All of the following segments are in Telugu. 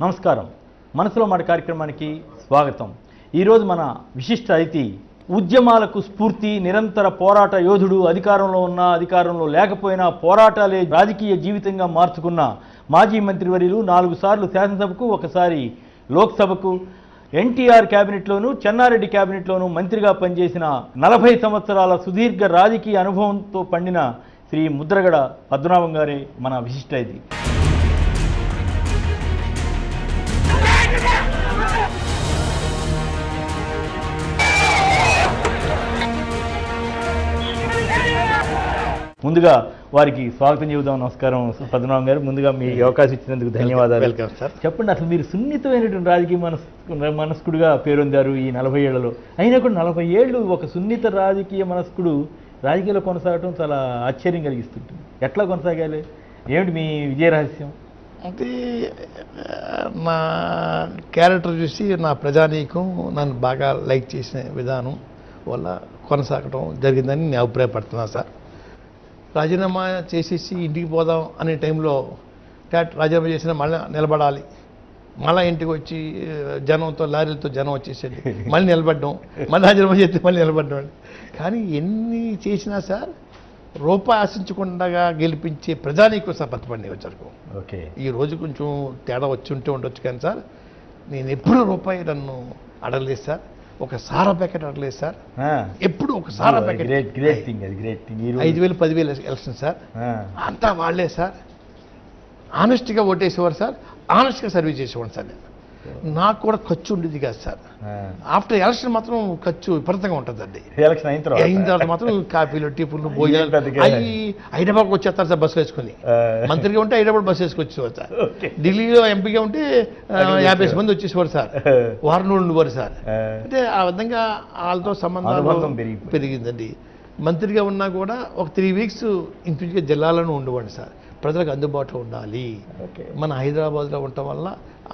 నమస్కారం. మనసులో మాట కార్యక్రమానికి స్వాగతం. ఈరోజు మన విశిష్ట అతిథి ఉద్యమాలకు స్ఫూర్తి, నిరంతర పోరాట యోధుడు, అధికారంలో ఉన్నా అధికారంలో లేకపోయినా పోరాటాలే రాజకీయ జీవితంగా మార్చుకున్న మాజీ మంత్రివర్యులు, 4 సార్లు శాసనసభకు, ఒకసారి లోక్సభకు, ఎన్టీఆర్ క్యాబినెట్లోనూ చెన్నారెడ్డి క్యాబినెట్లోనూ మంత్రిగా పనిచేసిన 40 సంవత్సరాల సుదీర్ఘ రాజకీయ అనుభవంతో పండిన శ్రీ ముద్రగడ పద్మనాభం గారే మన విశిష్ట అతిథి. ముందుగా వారికి స్వాగతం చెబుదాం. నమస్కారం పద్మనాభం గారు, ముందుగా మీ అవకాశం ఇచ్చినందుకు ధన్యవాదాలు. Welcome sir. చెప్పండి, అసలు మీరు సున్నితమైనటువంటి రాజకీయ మనస్కుడుగా పేరొందారు ఈ 40 ఏళ్లలో. అయినా కూడా 40 ఏళ్ళు ఒక సున్నిత రాజకీయ మనస్కుడు రాజకీయాల్లో కొనసాగడం చాలా ఆశ్చర్యం కలిగిస్తుంటుంది. ఎట్లా కొనసాగాలి? ఏమిటి మీ విజయ రహస్యం? అంటే నా క్యారెక్టర్ చూసి నా ప్రజానీకం నన్ను బాగా లైక్ చేసిన విధానం వల్ల కొనసాగడం జరిగిందని నేను అభిప్రాయపడుతున్నాను సార్. రాజీనామా చేసేసి ఇంటికి పోదాం అనే టైంలో రాజీనామా చేసిన మళ్ళీ నిలబడాలి, మళ్ళీ ఇంటికి వచ్చి జనంతో లారీలతో జనం వచ్చేసేది, మళ్ళీ నిలబడ్డం, మళ్ళీ రాజీనామా చేస్తే మళ్ళీ నిలబడ్డం. కానీ ఎన్ని చేసినా సార్ రూపాయి ఆశించకుండా గెలిపించే ప్రజానీకం సార్ బతపండి వచ్చారు. ఓకే, ఈ రోజు కొంచెం తేడా వచ్చి ఉంటే ఉండొచ్చు కానీ సార్ నేను ఎప్పుడు రూపాయి నన్ను అడగలేదు సార్, ఒక సారా ప్యాకెట్ అడగలేదు సార్, ఎప్పుడు ఒక సారా ప్యాకెట్. 5,000 10,000 ఎలక్షన్ సార్, అంతా వాళ్ళే సార్. ఆనెస్ట్గా ఓటేసేవారు సార్, ఆనెస్ట్గా సర్వీస్ చేసేవాడు సార్. నేను నాకు కూడా ఖర్చు ఉండేది కాదు సార్. ఆఫ్టర్ ఎలక్షన్ మాత్రం ఖర్చు విపరీతంగా ఉంటుందండి. ఎలక్షన్ అయిన తర్వాత మాత్రం కాఫీలు, టిఫిన్లు, భోజనాలు అవి హైదరాబాద్కి వచ్చేస్తారు సార్ బస్సులు వేసుకుని. మంత్రిగా ఉంటే హైదరాబాద్ బస్సు వేసుకొచ్చేవారు సార్. ఢిల్లీలో ఎంపీగా ఉంటే 50 మంది వచ్చేసేవారు సార్, వారం రోజులు ఉండేవారు సార్. అంటే ఆ విధంగా వాళ్ళతో సంబంధం పెరిగిందండి. మంత్రిగా ఉన్నా కూడా ఒక 3 వీక్స్ ఇంచుగా జిల్లాలను ఉండేవాడు సార్. ప్రజలకు అందుబాటులో ఉండాలి. మన హైదరాబాద్లో ఉండటం వల్ల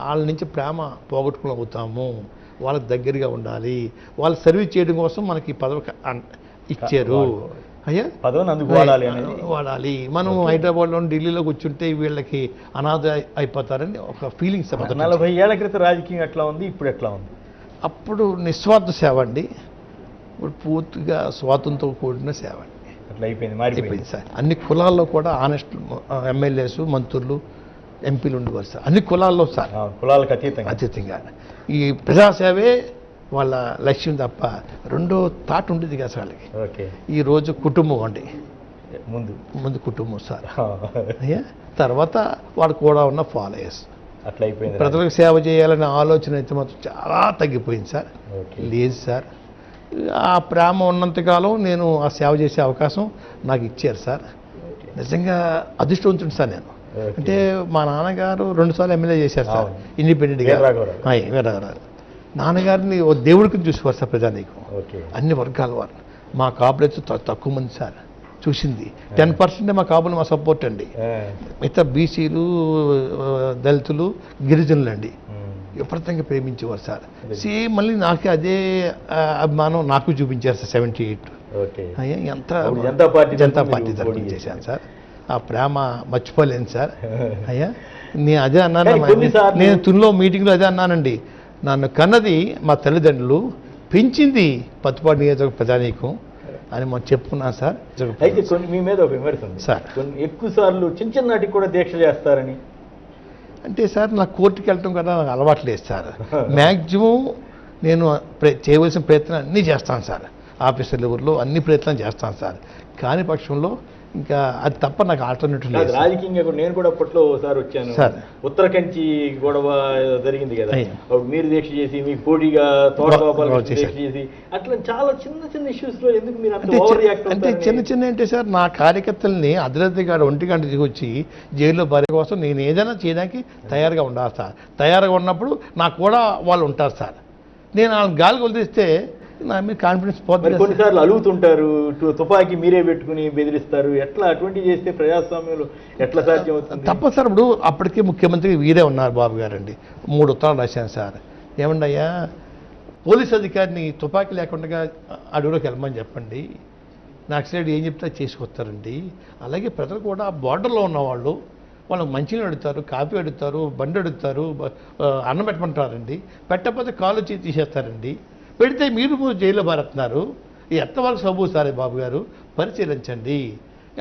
వాళ్ళ నుంచి ప్రేమ పోగొట్టుకుని అవుతాము, వాళ్ళకి దగ్గరగా ఉండాలి, వాళ్ళు సర్వీస్ చేయడం కోసం మనకి పదవి ఇచ్చారు. అయ్యా పదవిని వాడాలి. మనం హైదరాబాద్లో ఢిల్లీలో కూర్చుంటే వీళ్ళకి అనాథ అయిపోతారని ఒక ఫీలింగ్స్. 40 ఏళ్ల క్రితం రాజకీయం ఎట్లా ఉంది, ఇప్పుడు ఎట్లా ఉంది? అప్పుడు నిస్వార్థ సేవ అండి, ఇప్పుడు పూర్తిగా స్వాతంతో కూడిన సేవ అండి. అట్లా అయిపోయింది సార్. అన్ని కులాల్లో కూడా ఆనెస్ట్ ఎమ్మెల్యేస్, మంత్రులు, ఎంపీలు ఉండేవారు సార్, అన్ని కులాల్లో సార్, కులాలకు అతీతంగా. ఈ ప్రజాసేవే వాళ్ళ లక్ష్యం తప్ప రెండో థాట్ ఉండేది కదా సార్ వాళ్ళకి. ఈరోజు కుటుంబం అండి, ముందు కుటుంబం సార్, అయ్యా తర్వాత వాడు కూడా ఉన్న ఫాలోయర్స్. అట్లా అయిపోయింది. ప్రజలకు సేవ చేయాలనే ఆలోచన అయితే మాత్రం చాలా తగ్గిపోయింది సార్. లేదు సార్, ఆ ప్రేమ ఉన్నంతకాలం నేను ఆ సేవ చేసే అవకాశం నాకు ఇచ్చారు సార్. నిజంగా అదృష్టవంతుడు సార్ నేను. అంటే మా నాన్నగారు 2 సార్లు ఎమ్మెల్యే చేశారు సార్, ఇండిపెండెంట్గా. వీరరాఘవరావు నాన్నగారిని ఓ దేవుడికి చూసేవారు సార్ ప్రజానీకం, అన్ని వర్గాల వారు. మా కాపులు తక్కువ మంది సార్ చూసింది. 10% మా కాపులు మా సపోర్ట్ అండి. మిగతా బీసీలు, దళితులు, గిరిజనులు అండి విపరీతంగా ప్రేమించేవారు సార్. సేమ్ మళ్ళీ నాకు అదే అభిమానం నాకు చూపించారు సార్. 78 అయ్యా ఎంత జనతా పార్టీ తరఫున చేశాను సార్. ఆ ప్రేమ మర్చిపోలేను సార్. అయ్యా నేను అదే అన్నాను, నేను తునిలో మీటింగ్లో అదే అన్నానండి. నన్ను కన్నది మా తల్లిదండ్రులు, పెంచింది పత్తిపాడు నియోజకవర్గ ప్రజానీకం అని మనం చెప్పుకున్నాను సార్. అయితే మీ మీద ఒక విమర్శ ఉంది సార్, ఎక్కువ సార్లు చిన్ననాటికి కూడా దీక్ష చేస్తారని. అంటే సార్ నాకు కోర్టుకి వెళ్ళటం కదా నాకు అలవాటు లేదు సార్. మ్యాక్సిమం నేను చేయవలసిన ప్రయత్నం అన్నీ చేస్తాను సార్. ఆఫీసర్ లెవెల్లో అన్ని ప్రయత్నాలు చేస్తాను సార్. కాని పక్షంలో ఇంకా అది తప్ప నాకు ఆల్టర్నేటివ్ లేదు. రాజకీయంగా నేను కూడా అప్పట్లో ఒకసారి వచ్చాను సార్. ఉత్తరకంచి గొడవ జరిగింది కదా, అప్పుడు మీరు దీక్ష చేసి మీకు పోటీగా దీక్ష చేసి అట్లా చాలా చిన్న ఇష్యూస్ లో ఎందుకు మీరు అంటే చిన్న అంటే సార్ నా కార్యకర్తల్ని అర్ధరాత్రిగా 1 గంట దిగొచ్చి జైల్లో భార్య కోసం నేను ఏదైనా చేయడానికి తయారుగా ఉండాలి సార్. తయారుగా ఉన్నప్పుడు నాకు కూడా వాళ్ళు ఉంటారు సార్. నేను వాళ్ళని గాలికి వదిలిస్తే నా మీద కాన్ఫిడెన్స్ పోతుంది. కొన్నిసార్లు అలుగుతుంటారు, తుపాకీ మీరే పెట్టుకుని బెదిరిస్తారు. ఎట్లా అటువంటివి చేస్తే ప్రజాస్వామ్యంలో ఎట్లా సాధ్యం అవుతుంది? తప్ప సార్. ఇప్పుడు అప్పటికే ముఖ్యమంత్రి వీరే ఉన్నారు బాబు గారు అండి. 3 ఉత్తరాలు రాశాను సార్. ఏమండి అయ్యా, పోలీస్ అధికారిని తుపాకీ లేకుండా అడవిలోకి వెళ్ళమని చెప్పండి, నక్సలైట్ ఏం చెప్తే చేసుకొస్తారండి. అలాగే ప్రజలు కూడా బార్డర్లో ఉన్నవాళ్ళు వాళ్ళకి మంచినీళ్ళు అడుగుతారు, కాఫీ అడుగుతారు, బండి అడుగుతారు, అన్నం పెట్టమంటారండి. పెట్టకపోతే కాళ్ళు తీసేస్తారండి. పెడితే మీరు జైల్లో పారేస్తున్నారు. ఎంతవరకు సబూ సార్ బాబు గారు, పరిశీలించండి.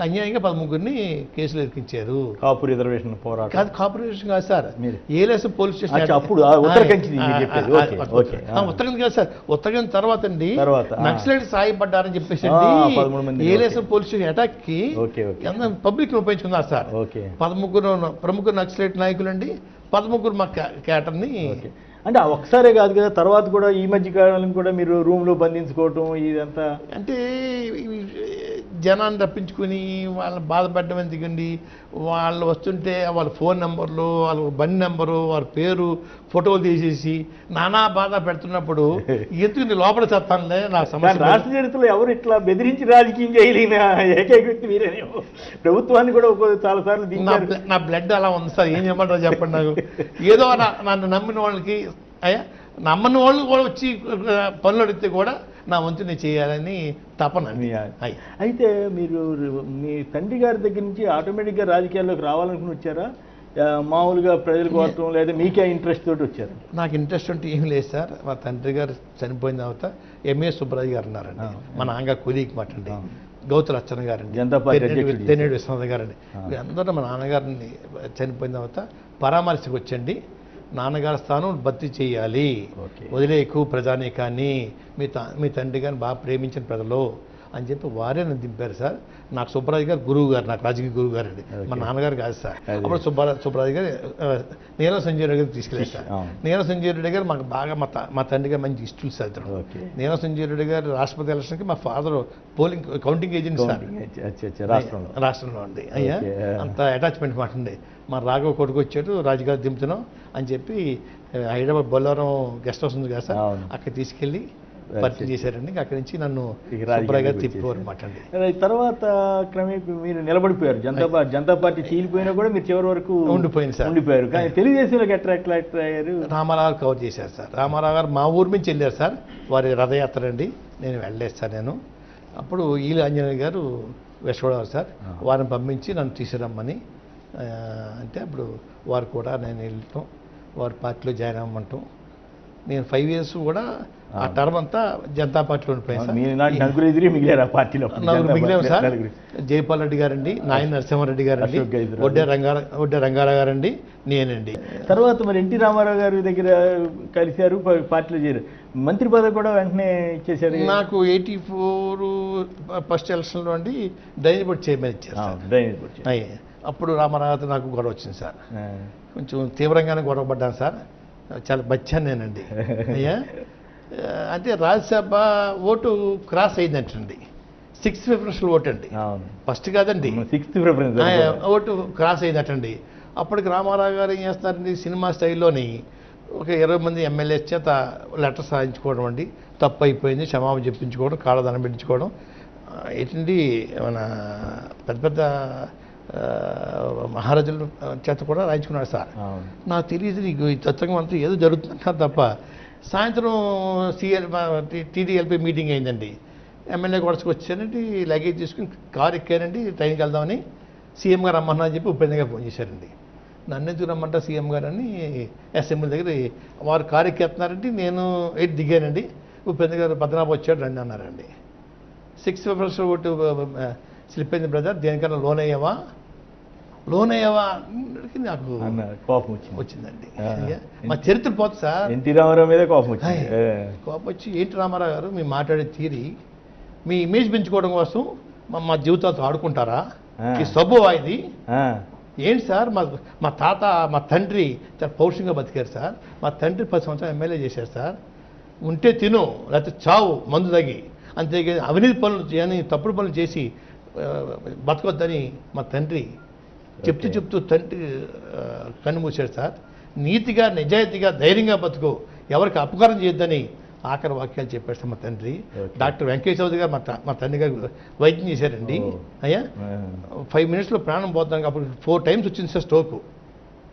అన్యాయంగా 13 కేసులు ఇరికించారు. కాపు రిజర్వేషన్ పోరాటం కాదు, కార్పొరేషన్ కాదు సార్, ఏలేసు పోలీస్ స్టేషన్. అప్పుడు ఉత్తరకంచి ఉత్తరకంది కాదు సార్, ఉత్తరకంది తర్వాత అండి నక్సలైట్ సాయపడ్డారని చెప్పేసి ఏలేసు పోలీస్ స్టేషన్ అటాక్ కి పబ్లిక్ ఉపయోగించుకున్నారు సార్. 13 ప్రముఖ నక్సలైట్ నాయకులండి, 13 మా క్యాటర్ని. అంటే ఒకసారే కాదు కదా, తర్వాత కూడా ఈ మధ్య కాలం కూడా మీరు రూమ్లో బంధించుకోవటం ఇదంతా అంటే జనాన్ని రప్పించుకుని వాళ్ళని బాధపడడం ఎందుకండి. వాళ్ళు వస్తుంటే వాళ్ళ ఫోన్ నెంబర్లు, వాళ్ళ బండి నెంబరు, వాళ్ళ పేరు, ఫోటోలు తీసేసి నానా బాధ పెడుతున్నప్పుడు ఎందుకు లోపల చేస్తానులే నా సమస్య. రాష్ట్ర చరిత్రలో ఎవరు ఇట్లా బెదిరించి రాజకీయం చేయలేని ఏకైక వ్యక్తి మీరేనే. ప్రభుత్వాన్ని కూడా చాలా సార్లు నా బ్లడ్ అలా ఉంది సార్, ఏం చెప్పమంటారు చెప్పండి. నాకు ఏదో నన్ను నమ్మిన వాళ్ళకి నమ్మని వాళ్ళు కూడా వచ్చి పనులు అడిగితే కూడా నా వంతు నేను చేయాలని తపన. అయితే మీరు మీ తండ్రి గారి దగ్గర నుంచి ఆటోమేటిక్గా రాజకీయాల్లోకి రావాలనుకుని వచ్చారా, మామూలుగా ప్రజలు కోరటం లేదా మీకే ఇంట్రెస్ట్ తోటి వచ్చారు? నాకు ఇంట్రెస్ట్ అంటే ఏం లేదు సార్. మా తండ్రి గారు చనిపోయిన తర్వాత ఎంఏ సుబ్బరాజు గారు ఉన్నారండి, మా నాన్నగారు కూలీకి మాట అండి. గౌతు లచ్చన్న గారండి, తెన్నేడు విశ్వనాథ్ గారండి, అందరూ మా నాన్నగారిని చనిపోయిన తర్వాత పరామర్శకు వచ్చండి. నాన్నగారి స్థానం భర్తీ చేయాలి, వదిలేకు ప్రజానీకాన్ని, మీ తండ్రి గారిని బాగా ప్రేమించిన ప్రజలు అని చెప్పి వారే నన్ను దింపారు సార్. నాకు సుబ్బరాజు గారు గురువు గారు, నాకు రాజకీయ గురువు గారు అండి, మా నాన్నగారు కాదు సార్. అప్పుడు సుబ్బరాజు గారు నీలం సంజయ్ రెడ్డి గారు తీసుకెళ్ళారు సార్. నీలం సంజయ్ రెడ్డి గారు మాకు బాగా మా తండ్రి గారు మంచి ఇష్టలు సార్. నీలం సంజయ్ రెడ్డి గారు రాష్ట్రపతి ఎలక్షన్కి మా ఫాదర్ కౌంటింగ్ ఏజెంట్ సార్ రాష్ట్రంలో అండి. అయ్యా అంత అటాచ్మెంట్ మాట అండి. మా రాఘవ కొడుకు వచ్చాడు, రాజుగారు దింపుతున్నాం అని చెప్పి హైదరాబాద్ బొల్లారం గెస్ట్ హౌస్ ఉంది కదా సార్, అక్కడ తీసుకెళ్ళి పరిచయం చేశారండి. అక్కడి నుంచి నన్ను సుబ్బరాజు గారు తిప్పేవారు అనమాట అండి. తర్వాత క్రమేపీ మీరు నిలబడిపోయారు. జనతా పార్టీ చీలిపోయినా కూడా మీరు చివరి వరకు ఉండిపోయింది సార్, ఉండిపోయారు. కానీ తెలుగుదేశంలోకి ఎట్లా అయ్యారు? రామారావు కవర్ చేశారు సార్. రామారావు గారు మా ఊరి నుంచి వెళ్ళారు సార్, వారి రథయాత్ర అండి. నేను వెళ్ళలేదు సార్. నేను అప్పుడు ఈలి ఆంజనేయ గారు వెస్ట్ సార్, వారిని పంపించి నన్ను తీసుకురమ్మని అంటే అప్పుడు వారు కూడా నేను వెళ్ళటం, వారి పార్టీలో జాయిన్ అవ్వమంటాం. నేను 5 years కూడా ఆ టర్మ్ అంతా జనతా పార్టీలో ఉండిపోయాను సార్. నలుగురు మిగిలాము సార్. జయపాల్ రెడ్డి గారండి, నాయన నరసింహారెడ్డి గారండి, ఒడ్డే రంగారావు గారండి, నేనండి. తర్వాత మరి ఎన్టీ రామారావు గారి దగ్గర కలిశారు, పార్టీలో చేరారు. మంత్రి పదవి కూడా వెంటనే ఇచ్చేసారు. నాకు 84 ఫస్ట్ ఎలక్షన్లో అండి డ్రైనేజ్ బోర్డు చైర్మన్ ఇచ్చారు. అప్పుడు రామారావుతో నాకు గొడవ వచ్చింది సార్. కొంచెం తీవ్రంగానే గొడవ పడ్డాను సార్. చాలా బచ్చాను నేనండి. అయ్యా అంటే రాజ్యసభ ఓటు క్రాస్ అయిందంటండి, 6th ప్రిఫరెన్షియల్ ఓటు అండి, ఫస్ట్ కాదండి 6th ప్రిఫరెన్స్ ఓటు క్రాస్ అయిందటండి. అప్పటికి రామారావు గారు ఏం చేస్తారండి, సినిమా స్టైల్లోని ఒక 20 మంది ఎమ్మెల్యేస్ చేత లెటర్ సాధించుకోవడం అండి, తప్పు అయిపోయింది క్షమాపణ చెప్పించుకోవడం, కాళ్ళదనం పెట్టించుకోవడం. ఏంటండి మన పెద్ద పెద్ద మహారాజుల చేత కూడా రాయించుకున్నాడు సార్. నాకు తెలియదు నీకు ఈ తత్వం అంతా ఏదో జరుగుతుందంటారు తప్ప. సాయంత్రం టీడీఎల్పీ మీటింగ్ అయిందండి, ఎమ్మెల్యే కొడసుకు వచ్చానండి, లగేజ్ తీసుకుని కారు ఎక్కానండి, ట్రైన్కి వెళ్దామని. సీఎం గారు రమ్మన్నా అని చెప్పి ఉపేంద్ర గారు ఫోన్ చేశారండి. నన్ను ఎందుకు రమ్మంటారు సీఎం గారు అని అసెంబ్లీ దగ్గర వారు కారు ఎక్కేస్తున్నారండి. నేను దిగానండి. ఉపేంద్ర గారు పద్మనాభం వచ్చాడు రండి అన్నారండి. 6th ప్రిఫరెన్షియల్ ఓటు స్లిప్ అయింది బ్రదర్, దేనికన్నా లోన్ అయ్యావా నాకు కోపం వచ్చిందండి. మా చరిత్ర పోతుంది సార్. ఎన్టీ రామారావు మీద కోపం వచ్చి ఏంటి రామారావు గారు మీ మాట్లాడే తీరి మీ ఇమేజ్ పెంచుకోవడం కోసం మా జీవితాలతో ఆడుకుంటారా, ఈ సబ్బు ఇది ఏంటి సార్? మా తాత మా తండ్రి చాలా పౌరుషంగా బతికారు సార్. మా తండ్రి 10 సంవత్సరాలు ఎమ్మెల్యే చేశారు సార్. ఉంటే తిను లేకపోతే చావు మందు తగ్గి, అంతేగాని అవినీతి పనులు చేయని తప్పుడు పనులు చేసి బతకొద్దని మా తండ్రి చెప్తూ తండ్రి కన్నుమూశాడు సార్. నీతిగా నిజాయితీగా ధైర్యంగా బతుకు, ఎవరికి అపకారం చేయొద్దని ఆఖరి వాక్యాలు చెప్పాడు సార్ మా తండ్రి. డాక్టర్ వెంకయ్య చౌదరి గారు మా తండ్రి గారు వైద్యం చేశారండి. అయ్యా 5 minutesలో ప్రాణం పోతాను. అప్పుడు 4 times వచ్చింది సార్ స్ట్రోక్.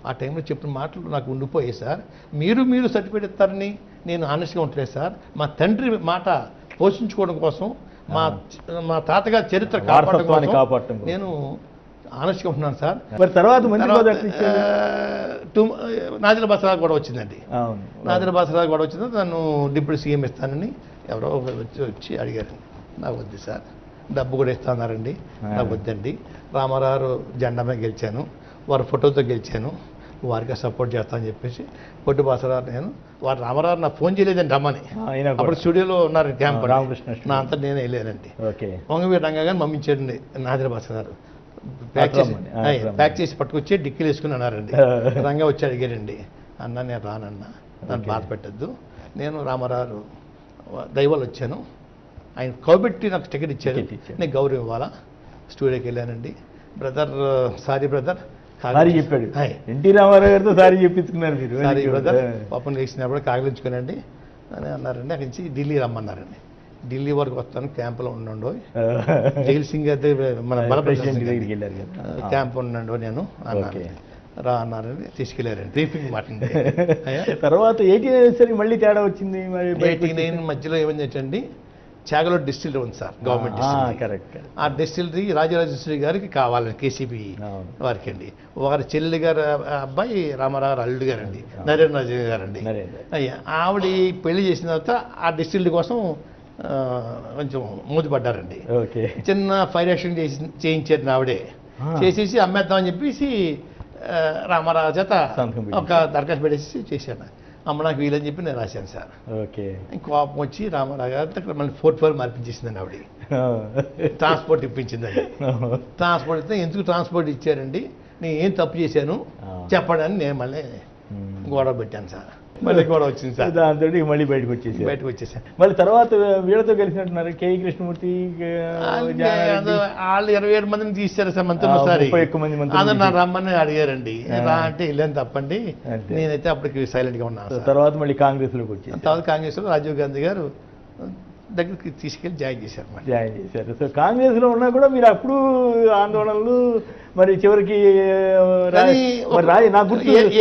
ఆ టైంలో చెప్పిన మాటలు నాకు ఉండిపోయాయి సార్. మీరు సర్టిఫికేట్ ఇస్తారని నేను ఆనెస్ట్గా ఉండలేదు సార్. మా తండ్రి మాట పోషించుకోవడం కోసం, మా తాతగారి చరిత్ర కాపాడటం నేను ఆనెస్ట్గా ఉంటున్నాను సార్. మరి తర్వాత మంత్రి పదవి ఎట్లా ఇచ్చారు? నాదిల బసరాజు కూడా వచ్చిందండి. అవును. నాదిల బసరాజు కూడా వచ్చింది. నన్ను డిప్యూటీ సీఎం ఇస్తానని ఎవరో వచ్చి అడిగారండి. నాకు వద్దు సార్, డబ్బు కూడా ఇస్తాన్నారండి, నాకు వద్దండి. రామారావు జెండా మీద గెలిచాను, వారి ఫోటోతో గెలిచాను, వారికి సపోర్ట్ చేస్తానని చెప్పేసి పొట్టి బసరావు నేను వారు రామారావు నాకు ఫోన్ చేయలేదండి రమ్మని. అప్పుడు స్టూడియోలో ఉన్నారు క్యాంప్, రామకృష్ణ నా అంతా నేను వెళ్ళానండి. ఓకే. వంగవీటి రంగానే పంపించాడండి నాదిల బసరావు. ప్యాక్ చేసి పట్టుకొచ్చి డిక్కీలు వేసుకుని అన్నారండి. రంగా వచ్చి అడిగారండి, అన్న నేను రానన్నా, నన్ను బాధ పెట్టద్దు, నేను రామారావు దైవాలు వచ్చాను, ఆయన కౌబెట్టి నాకు టికెట్ ఇచ్చారు, నేను గౌరవం ఇవ్వాలా. స్టూడియోకి వెళ్ళానండి. బ్రదర్ సారీ బ్రదర్ సారీ చెప్పాడు. ఎన్టీ రామారావు గారితో సారీ చెప్పించుకున్నారు మీరు. సారీ బ్రదర్ పాపం వేసినప్పుడు కాగలించుకోనండి అని అన్నారండి. అక్కడి నుంచి ఢిల్లీ రమ్మన్నారండి. ఢిల్లీ వరకు వస్తాను, క్యాంపులో ఉండండు, జైల్ సింగ్ అయితే మన క్యాంప్ ఉండండు నేను అన్నాను. రా అన్నారని తీసుకెళ్లారండి బ్రీఫింగ్ మాట్లాడి. తర్వాత 89 మళ్ళీ తేడా వచ్చింది. 89 మధ్యలో ఏమైందంటే చాగలో డిస్టిలరీ ఉంది సార్, గవర్నమెంట్ కరెక్ట్. ఆ డిస్టిలరీ రాజరాజేశ్వరి గారికి కావాలని కేసీబీ వారికి అండి. వారి చెల్లి గారు అబ్బాయి రామారావు అల్లుడు గారండి, నరేంద్ర గారండి. అయ్యా ఆవిడ పెళ్లి చేసిన తర్వాత ఆ డిస్టిలరీ కోసం కొంచెం మూతిపడ్డారండి. చిన్న ఫైర్ యాక్షన్ చేయించారు ఆవిడే, చేసేసి అమ్మేద్దామని చెప్పేసి రామారావు చేత ఒక దరఖాస్తు పెట్టేసి చేశాను. అమ్మడానికి వీలని చెప్పి నేను రాశాను సార్. ఓకే. కోపం వచ్చి రామారావు గారు అక్కడ మళ్ళీ 4 మార్పించేసిందండి ఆవిడ. ట్రాన్స్పోర్ట్ ఇప్పించిందండి. ట్రాన్స్పోర్ట్ ఇస్తే ఎందుకు ట్రాన్స్పోర్ట్ ఇచ్చారండి, నేను ఏం తప్పు చేశాను చెప్పడానికి నేను మళ్ళీ గొడవ పెట్టాను సార్. మళ్ళీ గొడవ వచ్చింది సార్. దాంతో మళ్ళీ బయటకు వచ్చేసాను. మళ్ళీ తర్వాత వీళ్ళతో కలిసినట్టున్నారు, కేఈ కృష్ణమూర్తి వాళ్ళు 27 మందిని తీశారు సార్ మంత్రులు. ఒకసారి అందరు నా రమ్మని అడిగారండి. రా అంటే వెళ్ళాను తప్పండి, నేనైతే అప్పటికి సైలెంట్గా ఉన్నాను. తర్వాత మళ్ళీ కాంగ్రెస్లోకి వచ్చి తర్వాత కాంగ్రెస్లో రాజీవ్ గాంధీ గారు దగ్గరికి తీసుకెళ్ళి జాయిన్ చేశారు. సో కాంగ్రెస్లో ఉన్నా కూడా మీరు అప్పుడు ఆందోళనలు, మరి చివరికి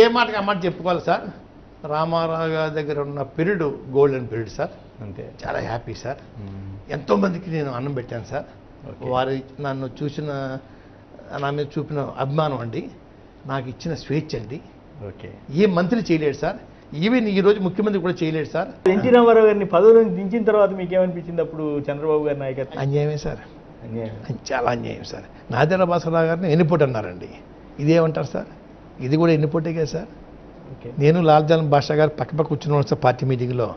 ఏ మాటకి ఆ మాట చెప్పుకోవాలి సార్. రామారావు గారి దగ్గర ఉన్న పీరియడ్ గోల్డెన్ పీరియడ్ సార్. అంతే, చాలా హ్యాపీ సార్. ఎంతోమందికి నేను అన్నం పెట్టాను సార్. వారి నన్ను చూసిన, నా మీద చూపిన అభిమానం అండి, నాకు ఇచ్చిన స్వేచ్ఛ అండి. ఓకే. ఏ మంత్రి చేయలేడు సార్, ఈవెన్ ఈరోజు ముఖ్యమంత్రి కూడా చేయలేడు సార్. ఎన్టీ రామారావు గారిని పదవి దించిన తర్వాత మీకు ఏమనిపించింది అప్పుడు చంద్రబాబు గారి నాయకత్వం? అన్యాయమే సార్, చాలా అన్యాయం సార్. నాదెళ్ల భాస్కరరావు గారిని ఎన్నిపోటు అన్నారండి, ఇదేమంటారు సార్? ఇది కూడా ఎన్నిపోటే కదా సార్. నేను లాల్జాన్ బాషా గారు పక్క కూర్చున్నాను సార్ పార్టీ మీటింగ్లో.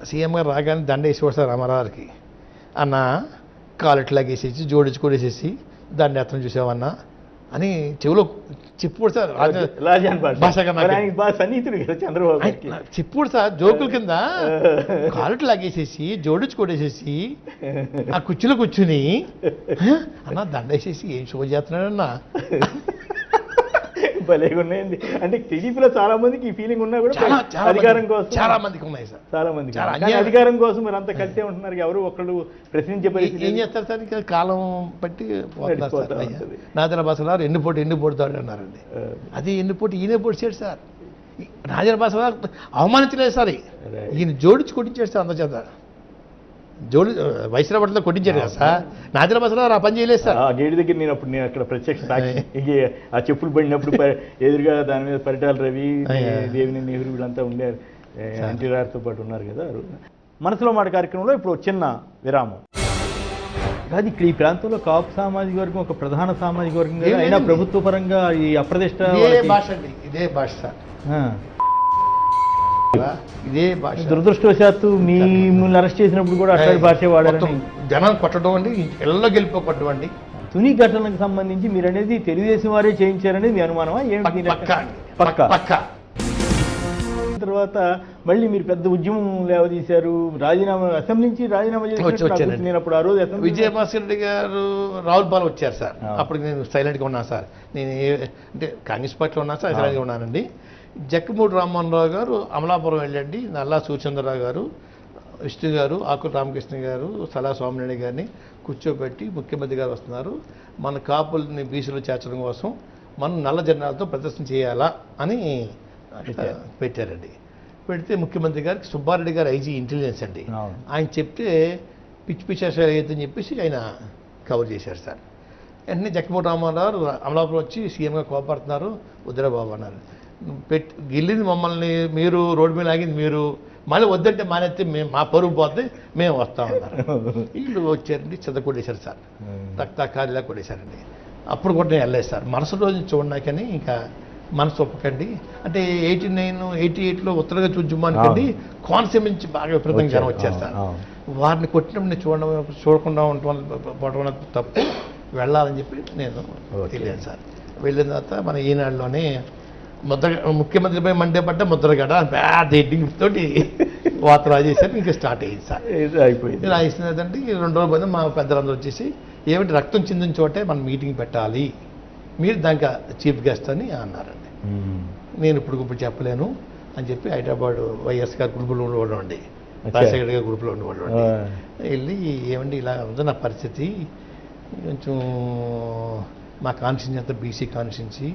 సీఎం గారు రాగానే దండ వేసేవాడు సార్ రామారావుకి. అన్న కాలెట్లాగేసేసి జోడించుకోడేసేసి దండ ఎత్తనం చూసావన్నా అని చెవులో చెప్పుడు సార్ భాషా గారు చెప్పుడు సార్. జోకుల కింద కాలెట్ లాగేసేసి జోడించుకోడేసేసి ఆ కుర్చీలో కూర్చుని అన్న దండ వేసేసి ఏం షో చేస్తున్నాడన్నా. భలేగా ఉన్నాయండి. అంటే టీడీపీలో చాలా మందికి ఈ ఫీలింగ్ ఉన్నా కూడా అధికారం కోసం చాలా మందికి ఉన్నాయి సార్, చాలా మందికి అధికారం కోసం మరి అంత కలిసే ఉంటున్నారు, ఎవరు ఒకళ్ళు ప్రశ్నించే పరిస్థితి. ఏం చేస్తారు సార్, ఇక కాలం బట్టి నాదెళ్ల భాస్కరరావు ఎన్ని పోతాడు అన్నారండి. అది ఎన్నిపోటు ఈయనే పొడిచాడు సార్. నాదెళ్ల భాస్కరరావు అవమానించలేదు సార్, ఈయన జోడించి కొట్టించాడు సార్ అందచేత. వైశ్రాపట్నంలో కొట్టించారు కదా సార్. నాదెళ్ల భాస్కరరావు ఆ పని చేయలేదు సార్. గేడి దగ్గర నేను అక్కడ ప్రత్యక్ష సాక్షి. ఆ చెప్పులు పడినప్పుడు ఎదురుగా దాని మీద పరిటాల రవి, దేవిని నెహ్రూ వీళ్ళంతా ఉండారు, ఎన్టీఆర్తో పాటు ఉన్నారు కదా. మనసులో మాట కార్యక్రమంలో ఇప్పుడు చిన్న విరామం. కాదు, ఇక్కడ ఈ ప్రాంతంలో కాపు సామాజిక వర్గం ఒక ప్రధాన సామాజిక వర్గం కదా, అయినా ప్రభుత్వ పరంగా ఈ అప్రదిష్ట భాష అండి, ఇదే భాష సార్, ఇదే భాష. దురదృష్టవశాత్తు మిమ్మల్ని అరెస్ట్ చేసినప్పుడు కూడా అట్లాంటి భాష వాడారు. జనం కొట్టడం అండి, ఎల్లో గెలిపోవడం అండి. తుని ఘటనకు సంబంధించి మీరు అనేది తెలుగుదేశం వారే చేయించారనేది మీ అనుమానమా? ఏమిటి? పక్క. తర్వాత మళ్ళీ మీరు పెద్ద ఉద్యమం లేవదీశారు, రాజీనామా, అసెంబ్లీ నుంచి రాజీనామా చేసి నేను అప్పుడు ఆ రోజు విజయభాస్కర్ రెడ్డి గారు రావులపాలెం వచ్చారు సార్. అప్పుడు నేను సైలెంట్గా ఉన్నాను సార్. నేను అంటే కాంగ్రెస్ పార్టీలో ఉన్నాను సార్, సైలెంట్గా ఉన్నానండి. జక్కమూడి రామ్మోహన్ రావు గారు అమలాపురం వెళ్ళండి, నల్లా సూర్చంద్రరావు గారు, విష్ణు గారు, ఆకుల రామకృష్ణ గారు, సలా స్వామినాయుడు గారిని కూర్చోబెట్టి ముఖ్యమంత్రి గారు వస్తున్నారు, మన కాపుల్ని బీసీలో చేర్చడం కోసం మనం నల్ల జెండాలతో ప్రదర్శన చేయాలా అని పెట్టారండి. పెడితే ముఖ్యమంత్రి గారికి సుబ్బారెడ్డి గారు ఐజీ ఇంటెలిజెన్స్ అండి, ఆయన చెప్తే పిచ్చి పిచ్చి అని చెప్పేసి ఆయన కవర్ చేశారు సార్. వెంటనే జగన్మోహన్ రామారావు అమలాపురం వచ్చి సీఎంగా కోపడుతున్నారు, వద్దురా బాబు అన్నారు. గెలింది మమ్మల్ని మీరు, రోడ్డు మీద ఆగింది మీరు, మళ్ళీ వద్దంటే మానేస్తే మేము మా పరువు పోతే మేము వస్తామన్నారు. వీళ్ళు వచ్చారండి, చెత్త కొట్టేశారు సార్, రక్తకారిలా కొట్టేశారండి. అప్పుడు కూడా నేను వెళ్ళలేదు సార్. మరుసటి రోజు చూడండి కానీ ఇంకా మనసు ఒప్పకండి. అంటే 89, 88లో ఉత్తరగా చూద్దామనుకోండి, కోనసీమ నుంచి బాగా విపరీతంగా జనం వచ్చారు సార్. వారిని కొట్టినప్పుడు నేను చూడకుండా ఉండటం తప్పు, వెళ్ళాలని చెప్పి నేను తెలియదు సార్. వెళ్ళిన తర్వాత మన ఈనాడులోనే ముఖ్యమంత్రిపై మండేపడ్డ ముద్రగడ బ్యాడ్ హెడ్డింగ్ తోటి వార్త రాజేశారు. ఇంకా స్టార్ట్ అయ్యింది సార్. అయిపోయింది. రాసినదంటే 2 రోజుల పోతే మా పెద్దలందరూ వచ్చేసి ఏమిటి రక్తం చిందిన చోటే మనం మీటింగ్ పెట్టాలి, మీరు దానికి చీఫ్ గెస్ట్ అని అన్నారండి. నేను ఇప్పుడు చెప్పలేను అని చెప్పి హైదరాబాద్ వైఎస్ గారు గ్రూపులో ఉండేవాడు, రాజశేఖర్ గారి గ్రూపులో ఉండేవాడు. వెళ్ళి ఏమండి ఇలా ఉంది నా పరిస్థితి, కొంచెం మా కాన్స్టిట్యూన్సీ అంతా బీసీ కాన్స్టిట్యూన్సీ,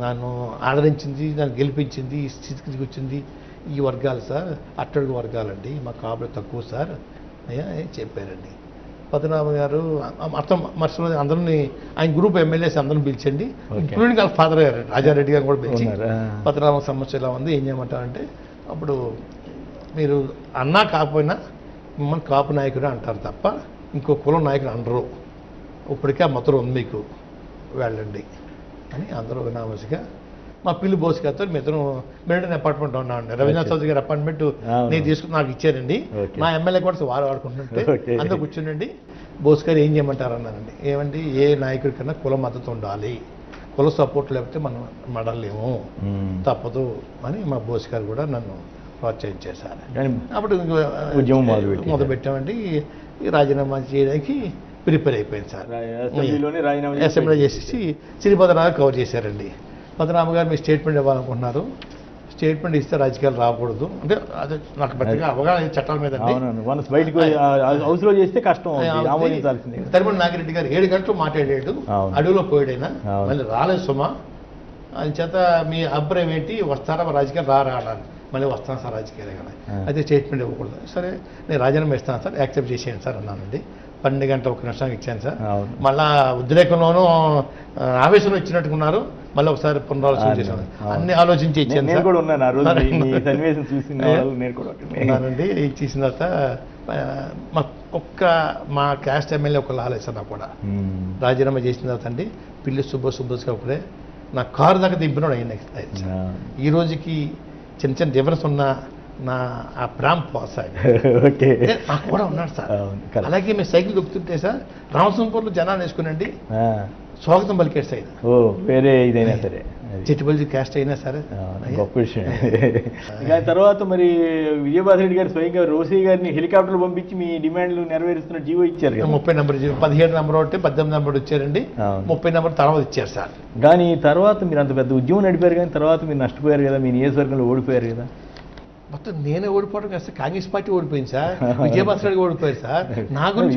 నన్ను ఆదరించింది, నన్ను గెలిపించింది, ఈ స్థితికి వచ్చింది ఈ వర్గాలు సార్, అట్టడుగు వర్గాలండి, మా కాపులు తక్కువ సార్ అయ్యా చెప్పారండి. పద్మనాభ గారు మొత్తం మరుసటి అందరినీ ఆయన గ్రూప్ ఎమ్మెల్యేస్ అందరిని పిలిచండి, ఇంక్లూడింగ్ వాళ్ళ ఫాదర్ గారు రాజారెడ్డి గారు కూడా పిలిచి పద్మనాభ సమస్య ఇలా ఉంది ఏం చేయమంటారంటే, అప్పుడు మీరు అన్నా కాకపోయినా మిమ్మల్ని కాపు నాయకుడు అంటారు తప్ప ఇంకో కులం నాయకుడు అనరు, ఇప్పటికే ఆ మొత్తం ఉంది మీకు, వెళ్ళండి అని అందరూ వినామసిగా మా పిల్లి బోసుగారితో మిత్రం మెరిటన్ అపార్ట్మెంట్ ఉన్నామండి. రవీంద్రనాథ్ చౌదరి గారి అపార్ట్మెంట్ నేను తీసుకుని నాకు ఇచ్చారండి. మా ఎమ్మెల్యే కూడా వారు ఆడుకుంటుంటే అందరూ కూర్చుండండి, బోస్ గారు ఏం చేయమంటారు అన్నారండి. ఏమండి ఏ నాయకుడి కన్నా కుల మద్దతు ఉండాలి, కుల సపోర్ట్ లేకపోతే మనం మడలేము, తప్పదు అని మా బోస్ గారు కూడా నన్ను ప్రోత్సహించేశారు. అప్పుడు ఉద్యమం మొదలుపెట్టామండి. రాజీనామా చేయడానికి ప్రిపేర్ అయిపోయింది సార్. అసెంబ్లీ చేసేసి శ్రీపదరావు కవర్ చేశారండి. పద్మనాభ గారు మీ స్టేట్మెంట్ ఇవ్వాలనుకుంటున్నారు, స్టేట్మెంట్ ఇస్తే రాజకీయాలు రాకూడదు అంటే అదే నాకు పెద్దగా అవగాహన చట్టాల మీద తరిమల నాగిరెడ్డి గారు 7 గంటలు మాట్లాడాడు, అడవిలో పోయాడైనా మళ్ళీ రాలేదు సుమా, అని చేత మీ అభిప్రాయం ఏంటి, వస్తారా రాజకీయాలు రాడాలి, మళ్ళీ వస్తాను సార్ రాజకీయాలు కదా, అయితే స్టేట్మెంట్ ఇవ్వకూడదు. సరే నేను రాజీనామా ఇస్తాను సార్, యాక్సెప్ట్ చేసేయండి సార్ అన్నానండి. 12 గంటల 1 నిమిషానికి ఇచ్చాను సార్. మళ్ళా ఉద్రేకంలోనూ ఆవేశంలో ఇచ్చినట్టుకున్నారు, మళ్ళీ ఒకసారి పునరాలోచన చేశాను, అన్ని ఆలోచించి ఇచ్చాను ఉన్నానండి. ఇచ్చేసిన తర్వాత మా క్యాస్ట్ ఎమ్మెల్యే ఒక లాలేదు సార్, నాకు కూడా రాజీనామా చేసిన తర్వాత అండి పిల్లి సుబ్బోస్ ఒకడే నా కారు దాకా దింపినాడు అయిన. ఈ రోజుకి చిన్న చిన్న డిఫరెన్స్ ఉన్న నా ఆ ప్రాంప్ సార్ నాకు కూడా ఉన్నాడు సార్. అలాగే మేము సైకిల్ దొక్కుతుంటే సార్ రామసింపూర్లో జనాలు వేసుకునండి స్వాగతం పలికాడు సార్. వేరే ఇదైనా సరే చిట్టుబల్లి క్యాస్ట్ అయినా సరే గొప్ప విషయం. తర్వాత మరి విజయభాస్కర్ రెడ్డి గారు స్వయంగా రోసీ గారిని హెలికాప్టర్లు పంపించి మీ డిమాండ్లు నెరవేరుస్తున్న జీవో ఇచ్చారు. 30 నెంబర్ 17 నెంబర్ ఒకటి 18 నెంబర్ వచ్చారండి, 30 నెంబర్ తర్వాత ఇచ్చారు సార్. కానీ తర్వాత మీరు అంత పెద్ద ఉద్యమం నడిపారు, కానీ తర్వాత మీరు నష్టపోయారు కదా, మీ నియోజకవర్గంలో ఓడిపోయారు కదా. మొత్తం నేనే ఓడిపోవడం కాదు, కాంగ్రెస్ పార్టీ ఓడిపోయింది సార్, విజయభాస్కర్ రెడ్డి ఓడిపోయారు సార్. నా గురించి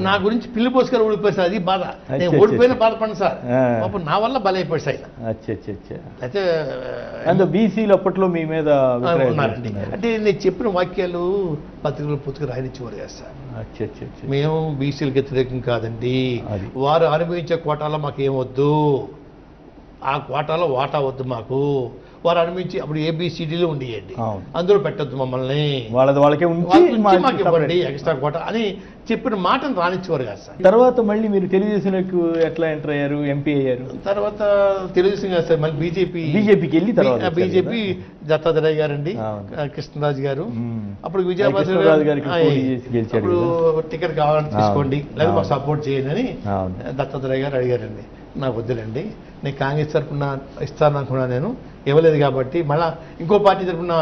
నా గురించి పిల్లి బోస్ గారు ఓడిపోయారు సార్, అది బాధ. నేను ఓడిపోయిన బాధపడి సార్, పాపం నా వల్ల బలైపోయాడు సార్. అయితే బీసీలు అప్పట్లో మీ మీద ఉన్నారండి. అంటే నేను చెప్పిన వాక్యాలు పత్రికలు పూర్తిగా రాయనిచ్చేవారు కదా సార్. మేము బీసీలకు వ్యతిరేకం కాదండి, వారు అనుభవించే కోటాలో మాకు ఏమొద్దు, ఆ కోటాలో వాటా వద్దు మాకు, వారు అనుభవించి అప్పుడు ABCDలు ఉండేయండి, అందులో పెట్టద్దు మమ్మల్ని, వాళ్ళకే మాకు ఇవ్వండి ఎక్స్ట్రా కోటా అని చెప్పిన మాటను రానిచ్చేవారు కాదు సార్. తర్వాత మళ్ళీ మీరు తెలుగుదేశంలోకి ఎట్లా ఎంటర్ అయ్యారు, ఎంపీ అయ్యారు? తర్వాత తెలుగుదేశం కాదు సార్, మళ్ళీ బీజేపీకి వెళ్ళి తర్వాత బీజేపీ దత్తాత్రేయ గారండి, కృష్ణరాజు గారు, అప్పుడు విజయభాస్కర్ గారు అప్పుడు టికెట్ కావాలని తీసుకోండి లేదా మాకు సపోర్ట్ చేయండి అని దత్తాత్రేయ గారు అడిగారండి. నాకు వద్దులండి, నేను కాంగ్రెస్ తరఫున ఇస్తాను అనుకున్నా, నేను ఇవ్వలేదు కాబట్టి మళ్ళీ ఇంకో పార్టీ తరఫున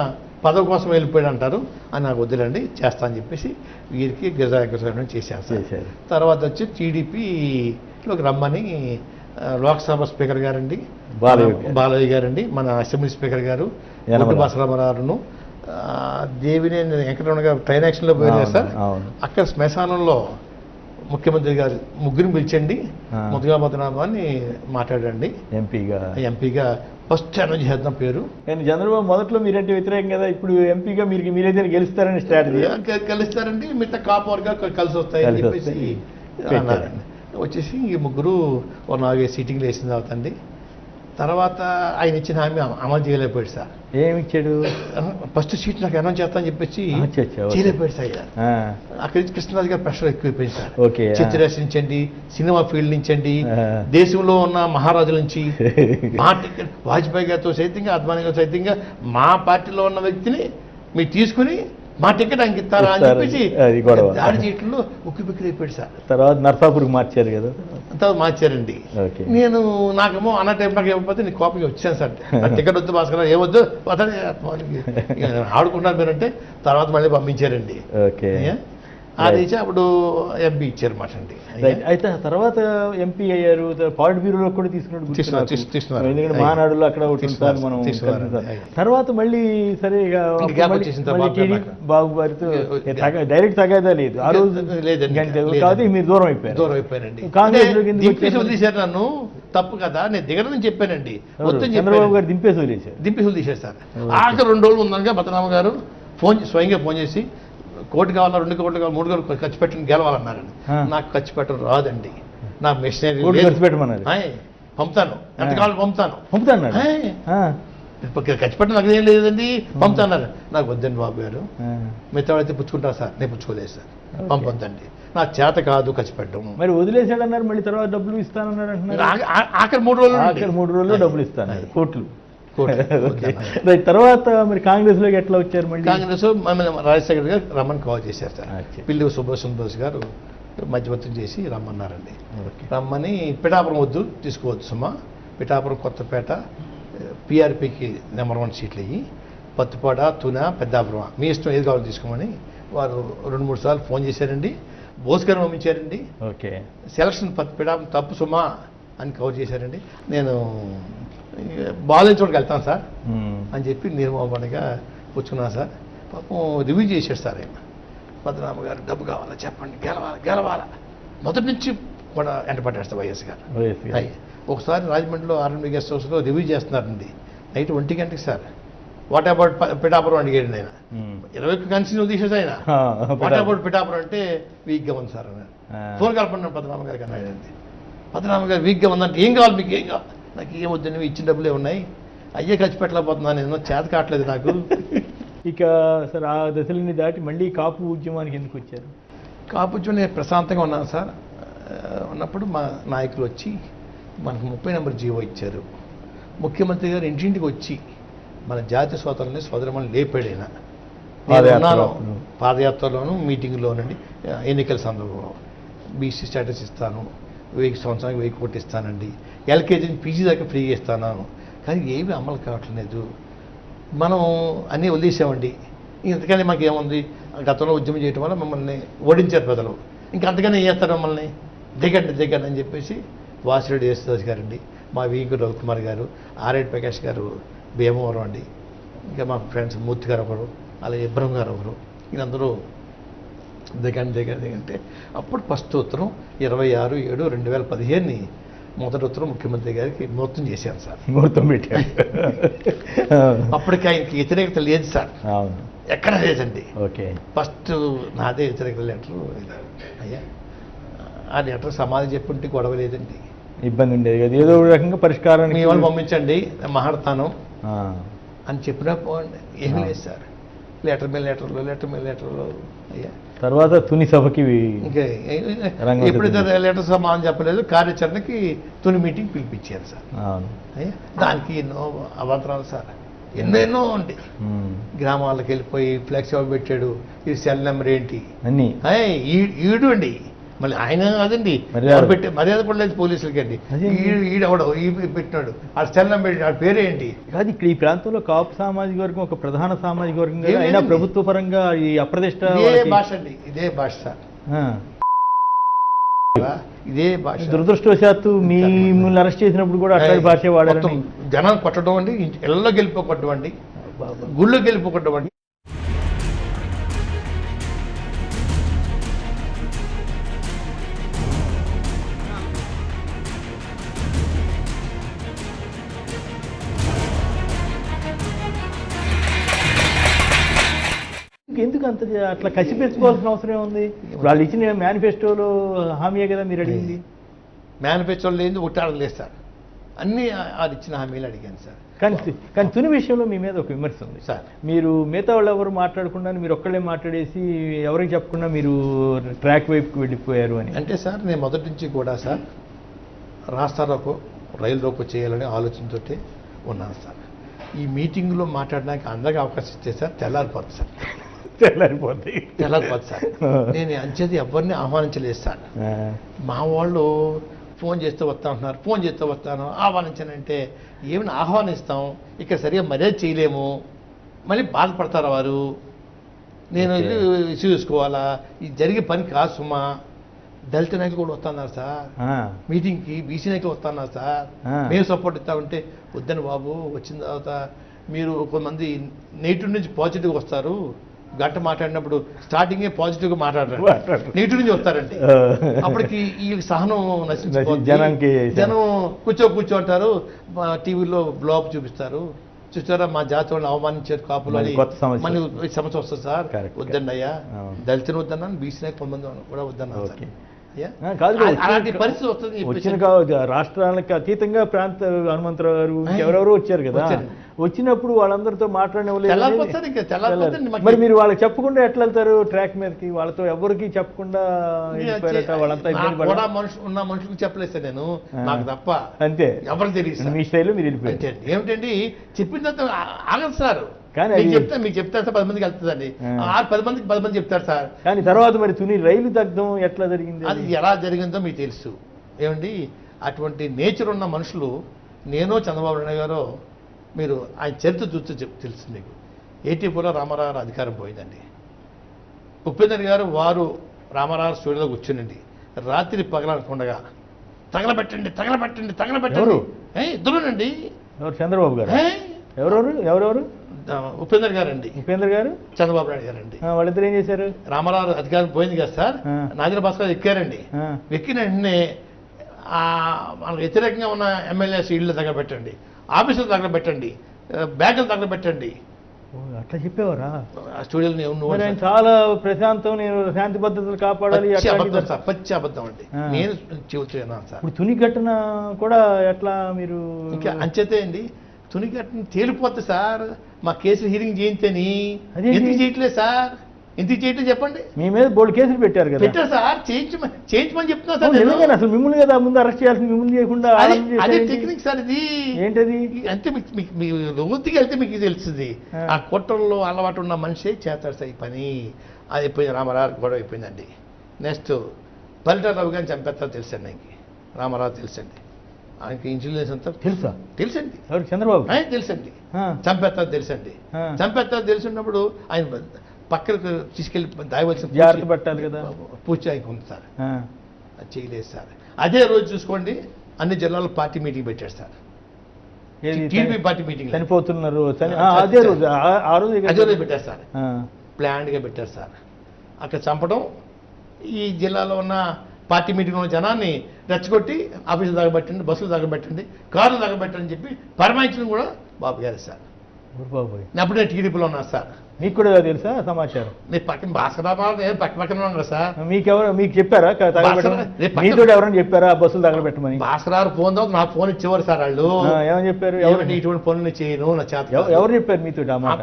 పదవి కోసం వెళ్ళిపోయాడు అంటారు అని, నాకు వద్దులండి చేస్తా అని చెప్పేసి వీరికి గిరిజాగ్రహం చేశాను సార్. తర్వాత వచ్చి TDPలోకి రమ్మని లోక్సభ స్పీకర్ గారండి బాలయ్య గారండి, మన అసెంబ్లీ స్పీకర్ గారు బాసరామరావును, దేవినేని వెంకటరమణ గారు ట్రైన్ యాక్షన్లో పోయారు సార్. అక్కడ శ్మశానంలో ముఖ్యమంత్రి గారు ముగ్గురిని పిలిచండి, ముద్దుగా పద్మనాభాన్ని మాట్లాడండి ఎంపీగా ఫస్ట్ అనౌన్స్ చేద్దాం పేరు. కానీ చంద్రబాబు మొదట్లో మీరంటే వ్యతిరేకం కదా, ఇప్పుడు ఎంపీగా మీరైతే గెలుస్తారని స్ట్రాటజీ. గెలుస్తారండి, మిగతా కాపు వర్గాలు కలిసి వస్తాయని చెప్పేసి అన్నారండి. వచ్చేసి ఈ ముగ్గురు ఓ 4-5 సీటింగ్లు వేసిన తర్వాత అండి, తర్వాత ఆయన ఇచ్చిన హామీ అమలు చేయలేకపోయాడు సార్. ఏమి ఇచ్చాడు? ఫస్ట్ సీట్ నాకు అనౌన్స్ చేస్తా అని చెప్పేసి చేయలేకపోయాడు సార్. అక్కడి నుంచి కృష్ణరాజు గారు ప్రెషర్ ఎక్కువైపోయింది సార్. చిత్రరాశి నుంచండి, సినిమా ఫీల్డ్ నుంచండి, దేశంలో ఉన్న మహారాజుల నుంచి, మా టికెట్ వాజ్పేయి గారితో సైతంగా, అద్వానీ గారితో సైతంగా మా పార్టీలో ఉన్న వ్యక్తిని మీరు తీసుకుని మా టికెట్ ఆయనకి ఇస్తారా అని చెప్పేసి దాడి చేయట్లో ఉక్కిపిక్కిరి అయిపోయాడు సార్. తర్వాత నర్సాపూర్కి మార్చారు కదా, తర్వాత మార్చారండి. నేను నాకేమో అన్న టైం నాకు ఇవ్వకపోతే నీకు కోపంగా వచ్చాను సార్. టికెట్ వద్దు భాస్కర్, ఏమొద్దు అతనే ఆడుకుంటాను మీరంటే తర్వాత మళ్ళీ పంపించారండి. అది ఇచ్చి అప్పుడు ఎంపీ ఇచ్చారు మాట అండి. అయితే తర్వాత ఎంపీ అయ్యారు, పాలిట్ బ్యూరోలో కూడా తీసుకున్నారు, ఎందుకంటే మహానాడులో అక్కడ మనం. తర్వాత మళ్ళీ సరే బాబు గారితో డైరెక్ట్ తగాదా లేదు ఆ రోజు, కాబట్టి మీరు దూరం అయిపోయారండి. కాంగ్రెస్ వదిలేశారు నన్ను, తప్పు కదా, నేను దిగడని చెప్పానండి. చంద్రబాబు గారు దింపేసి వదిలేశారు సార్. ఆఖరి 2 రోజులు ఉందనగా భద్రరామ గారు స్వయంగా ఫోన్ చేసి కోటి కావాలా, 2 కోట్లు కావాలి, 3 కోట్లు ఖర్చు పెట్టని గెలవాలన్నారండి. నాకు ఖర్చు పెట్టడం రాదండి, నా మిషనరీ ఖర్చు పెట్టమన్నారు. పంపుతాను, ఎంత కావాలి పంపుతాను ఖర్చు పెట్టడం నాకు ఏం లేదండి, పంపుతాన్నారు. నాకు వద్దండి బాబు గారు, మిగతా అయితే పుచ్చుకుంటారు సార్, నేను పుచ్చుకోలేదు సార్, పంపొద్దండి, నాకు చేత కాదు ఖర్చు పెట్టడం. మరి వదిలేసాడన్నారు, మళ్ళీ తర్వాత డబ్బులు ఇస్తానన్నారు అంటున్నారు. ఆఖరి 3 రోజుల్లో డబ్బులు ఇస్తాను, కోట్లు. తర్వాత మరి కాంగ్రెస్ లోకి ఎట్లా వచ్చారు? మళ్ళీ కాంగ్రెస్ మమ్మల్ని రాజశేఖర్ గారు రమ్మని కాల్ చేశారు సార్. పిల్లి సుభాష్ చంద్రబోస్ గారు మధ్యవర్తం చేసి రమ్మన్నారండి. రమ్మని పిఠాపురం వద్దు, తీసుకోవద్దు సుమా, పిఠాపురం కొత్తపేట పిఆర్పికి నెంబర్ 1 సీట్లు అయ్యి, పత్తిపాడ, తున, పెద్దాపురం మీ ఇష్టం ఏది కావాలో తీసుకోమని వారు 2-3 సార్లు ఫోన్ చేశారండి. బోస్ గారు పంపించారండి. సెలక్షన్ పిఠాపురం తప్పు సుమా అని కవర్ చేశారండి. నేను బాగాలేని చోటుకి వెళ్తాను సార్ అని చెప్పి నిర్మోహంగా పుచ్చుకున్నాను సార్. పాపం రివ్యూ చేశాడు సార్ ఆయన. భద్రరామ గారు డబ్బు కావాలా చెప్పండి, గెలవాలా మొదటి నుంచి కూడా ఎంటపడ్డాడు సార్ వైఎస్ గారు. ఒకసారి రాజమండ్రిలో ఆర్ఎండ్బి గెస్ట్ హౌస్లో రివ్యూ చేస్తున్నారండి, నైట్ 1 గంటకి సార్. వాట్ అబౌట్ పిఠాపురం అడిగాడు ఆయన. 20 కన్సిన్యూలు తీసేది ఆయన. వాట్ అబౌట్ పిఠాపురం అంటే వీక్గా ఉంది సార్ అన్నాడు. ఫోన్ కలపడినాడు భద్రరామ గారికి అన్నాడండి. భద్రరామ గారు వీక్గా ఉందంటే ఏం కావాలి మీకు, ఏం కావాలి? నాకు ఏం వద్దు, నువ్వు ఇచ్చిన డబ్బులే ఉన్నాయి, అయ్యే ఖర్చు పెట్టలేకపోతున్నాను, నేను చేత కావట్లేదు నాకు. ఇక సార్ ఆ దశలని దాటి మళ్ళీ కాపు ఉద్యమానికి ఎందుకు వచ్చారు? కాపు ఉద్యమం నేను ప్రశాంతంగా ఉన్నాను సార్. ఉన్నప్పుడు మా నాయకులు వచ్చి మనకు 30 నెంబర్ జీవో ఇచ్చారు. ముఖ్యమంత్రి గారు ఇంటింటికి వచ్చి మన జాతీయ సోదరులని సోదరమని లేపాడైనా. నేను ఉన్నాను పాదయాత్రలోను, మీటింగ్లోనండి, ఎన్నికల సందర్భంలో బీసీ స్టేటస్ ఇస్తాను, 1000 సంవత్సరానికి 1000 కోట్లు ఇస్తానండి, ఎల్కేజీ పీజీ దాకా ఫ్రీగా ఇస్తాను, కానీ ఏమీ అమలు కావట్లేదు. మనం అన్నీ వదిలేసామండి. ఇంతకని మాకు ఏముంది, గతంలో ఉద్యమం చేయడం వల్ల మమ్మల్ని ఓడించారు ప్రజలు, ఇంకా అంతకనే చేస్తారు మమ్మల్ని, దిగండి అని చెప్పేసి వాసిరెడ్డి యేసుదాస్ గారండి, మా వీంకు రవికుమార్ గారు, ఆర్ఎడ్ ప్రకాష్ గారు భీమవరం అండి, ఇంకా మా ఫ్రెండ్స్ మూర్తి గారు ఒకరు, అలాగే ఇబ్రహం గారు ఒకరు, వీళ్ళందరూ దిగండి. అప్పుడు ఫస్ట్ ఉత్తరం 26/7/2015 మొదటి ఉత్తరం ముఖ్యమంత్రి గారికి ముహూర్తం చేశాను సార్. ముహూర్తం పెట్టారు. అప్పటికి ఆయనకి వ్యతిరేకత లేదు సార్, ఎక్కడ లేదండి. ఫస్ట్ నాదే వ్యతిరేకత లెటర్. అయ్యా ఆ లెటర్ సమాధి చెప్పుంటే గొడవ లేదండి, ఇబ్బంది ఉండేది కదా, ఏదో రకంగా పరిష్కారం మీ వాళ్ళు పంపించండి మాట్లాడతాను అని చెప్పినా పోండి, ఏమీ లేదు సార్. లెటర్ మీద లెటర్లో అయ్యా. తర్వాత తుని సభకి ఇంకా ఎప్పుడైతే లెటర్ సమాధానం చెప్పలేదు, కార్యాచరణకి తుని మీటింగ్ పిలిపించారు సార్. అయ్యా దానికి ఎన్నో అవాంతరాలు సార్, ఎన్నో ఉండి గ్రామాలకు వెళ్ళిపోయి ఫ్లెక్స్ పెట్టాడు, ఈ సెల్ నెంబర్ ఏంటి అన్ని ఈడు అండి, మళ్ళీ ఆయన అదండి పెట్టి మర్యాద పడలేదు పోలీసులకి అండి. ఈడవడం పెట్టినాడు, ఆ సెల్ నెంబర్ ఆ పేరేంటి కాదు. ఇక్కడ ఈ ప్రాంతంలో కాపు సామాజిక వర్గం ఒక ప్రధాన సామాజిక వర్గం అయినా ప్రభుత్వ పరంగా ఈ అప్రదిష్ట భాష అండి, ఇదే భాష సార్, ఇదే భాష. దురదృష్టవశాత్తు మిమ్మల్ని అరెస్ట్ చేసినప్పుడు కూడా అట్లాంటి భాష వాడారు. జనాలు కొట్టడం అండి, ఇళ్ళలో గెలిపోకొట్టడం అండి, గుళ్ళో గెలిపోకొట్టడం అండి. ఎందుకు అంత అట్లా కసి పెంచుకోవాల్సిన అవసరం ఏముంది? వాళ్ళు ఇచ్చిన మేనిఫెస్టోలో హామీయే కదా మీరు అడిగింది. మేనిఫెస్టోలో లేని ఒట్టాడడం లేదు సార్. అన్నీ అది ఇచ్చిన హామీలు అడిగాను సార్. కానీ తుని విషయంలో మీ మీద ఒక విమర్శ ఉంది సార్. మీరు మిగతా వాళ్ళు ఎవరు మాట్లాడకుండా మీరు ఒక్కళ్ళే మాట్లాడేసి ఎవరికి చెప్పకుండా మీరు ట్రాక్ వైపుకి వెళ్ళిపోయారు అని. అంటే సార్ నేను మొదటి నుంచి కూడా సార్ రాస్తారోకో రైలు రోకో చేయాలనే ఆలోచనతో ఉన్నాను సార్. ఈ మీటింగ్లో మాట్లాడడానికి అందరికీ అవకాశం ఇస్తే సార్ తెల్లారిపోతుంది సార్. తెల్లారిపోతుంది సార్. నేను అంచేది ఎవరిని ఆహ్వానించలేదు సార్. మా వాళ్ళు ఫోన్ చేస్తూ వస్తా ఉంటున్నారు, ఫోన్ చేస్తూ వస్తాను ఆహ్వానించానంటే ఏమైనా ఆహ్వానిస్తాం, ఇక్కడ సరిగా మర్యాద చేయలేము, మళ్ళీ బాధపడతారు వారు, నేను వెళ్ళి చూసుకోవాలా, ఇది జరిగే పని కాదు సుమా. దళిత నాయకులు కూడా వస్తున్నారు సార్ మీటింగ్కి, బీసీ నాయకులు వస్తున్నారు సార్, మేము సపోర్ట్ ఇస్తామంటే వద్దని బాబు, వచ్చిన తర్వాత మీరు కొంతమంది నెగిటివ్ నుంచి పాజిటివ్ వస్తారు, గంట మాట్లాడినప్పుడు స్టార్టింగే పాజిటివ్గా మాట్లాడరు, నెగిటివ్ నుంచి వస్తారండి. అప్పటికి ఈ సహనం నశించిపోతుంది. జనం కూర్చో అంటారు, టీవీలో బ్లాగ్ చూపిస్తారు, చూస్తారా మా జాతి వాళ్ళని అవమానించారు కాపులు అని మళ్ళీ సమస్య వస్తుంది సార్. వద్దండి అయ్యా, దళితులు వద్దన్నాను, బీసీ నాయకు కొంతమంది కూడా వద్దన్నాను సార్. అలాంటి పరిస్థితి వస్తుంది. వచ్చిన రాష్ట్రాలకు అతీతంగా ప్రాంత హనుమంతరావు గారు ఎవరెవరో వచ్చారు కదా, వచ్చినప్పుడు వాళ్ళందరితో మాట్లాడలేదు. మరి మీరు వాళ్ళకి చెప్పకుండా ఎట్లా వెళ్తారు ట్రాక్ మీదకి? వాళ్ళతో ఎవరికి చెప్పకుండా వాళ్ళంతా ఉన్న మనుషులకు చెప్పలేదు సార్ నేను, నాకు తప్ప. అంతే, ఎవరికి తెలియదు మీ స్టైల్లో మీరు వెళ్ళిపోయారు. ఏమిటండి చెప్పిన తర్వాత ఆగదు సార్. కానీ మీకు చెప్తారు సార్, 10 మందికి వెళ్తుందండి, 10 మంది చెప్తారు సార్. కానీ తర్వాత మరి తుని రైలు దగ్ధం ఎట్లా జరిగింది? అది ఎలా జరిగిందో మీకు తెలుసు. ఏమండి అటువంటి నేచర్ ఉన్న మనుషులు, నేను చంద్రబాబు నాయుడు గారు, మీరు ఆయన చరిత్ర చూస్తే తెలుసు మీకు. 84లో రామారావు అధికారం పోయిందండి. ఉపేంద్ర గారు వారు రామారావు స్టూడియోలో కూర్చునండి, రాత్రి పగలనకుండగా తగలబెట్టండి ఇద్దరునండి. చంద్రబాబు గారు ఎవరెవరు? ఉపేంద్ర గారు అండి, ఉపేంద్ర గారు, చంద్రబాబు నాయుడు గారు అండి. వాళ్ళిద్దరు ఏం చేశారు? రామారావు అధికారం పోయింది కదా సార్, నాగేంద్ర భాస్కర్ ఎక్కారండి. ఎక్కిన వెంటనే మనకు వ్యతిరేకంగా ఉన్న ఎమ్మెల్యేస్ ఇళ్ళు తగలబెట్టండి, ఆఫీసులు తగలబెట్టండి, బ్యాగులు తగలబెట్టండి. అట్లా చెప్పేవారా? స్టూడియోలో చాలా ప్రశాంతం, నేను శాంతి భద్రతలు కాపాడాలి. పచ్చి అబద్ధం అండి, నేను చెబుతున్నాను సార్. ఇప్పుడు తుని ఘటన కూడా ఎట్లా మీరు ఇంకా అంచేతే అండి, తుని ఘటన తేలిపోతుంది సార్. మా కేసులు హీరింగ్ చేయించని ఎందుకు చేయట్లేదు సార్? ఎందుకు చేయట్లేదు చెప్పండి. మీ మీద బోల్డ్ కేసులు పెట్టారు కదా. పెట్టారు సార్, చేయించమని చెప్తున్నా సార్. అసలు మిమ్మల్ని కదా ముందు అరెస్ట్ చేయాల్సింది, మిమ్మల్ని చేయకుండా. అదే టెక్నిక్ సార్ ఇది. ఏంటది? అంటే మీ లోతుకి వెళ్తే మీకు తెలుస్తుంది. ఆ కుట్రల్లో అలవాటు ఉన్న మనిషి చేస్తాడు సార్ ఈ పని. అది అయిపోయింది, రామారావు గొడవ అయిపోయిందండి. నెక్స్ట్ పల్లెటూరు రవి గారిని చంపేస్తారు తెలుసండి ఆయనకి, రామారావు తెలుసండి, ఆయనకి ఇన్సూరెన్స్ అంతా తెలుసండి. చంద్రబాబు తెలుసండి, చంపేస్తారు తెలుసండి. చంపేస్తారు తెలుసున్నప్పుడు ఆయన పక్కకు తీసుకెళ్ళి దాయవలసిన జాగ్రత్త పట్టాలి కదా, పూజ ఆయనకు ఉంది సార్. అది చేయలేదు సార్. అదే రోజు చూసుకోండి, అన్ని జిల్లాలో పార్టీ మీటింగ్ పెట్టారు సార్. టీడీపీ పార్టీ మీటింగ్ చనిపోతున్నారు అదే రోజు, అదే రోజు పెట్టారు సార్. ప్లాన్డ్గా పెట్టారు సార్. అక్కడ చంపడం, ఈ జిల్లాలో ఉన్న పార్టీ మీటింగ్ ఉన్న జనాన్ని రెచ్చగొట్టి ఆఫీసులు తగబెట్టండి, బస్సులు తగబెట్టండి, కార్లు తగబెట్టండి అని చెప్పి పరమాయించడం కూడా బాబు గారు సార్. అప్పుడు నేను టీడీపీలో ఉన్నాను సార్. మీకు కూడా తెలుసా సమాచారం? మీరు పక్కన భాస్కరరావు పక్కన ఉన్నారు సార్. మీకు చెప్పారా? మీతో ఎవరైనా చెప్పారా బస్సులు తగలబెట్టమని? భాస్కరరావు ఫోన్ తర్వాత నాకు ఫోన్ ఇచ్చేవారు సార్ వాళ్ళు. ఏమని చెప్పారు? ఇటువంటి పనులు చేయను నా చేత. ఎవరు చెప్పారు మీతో?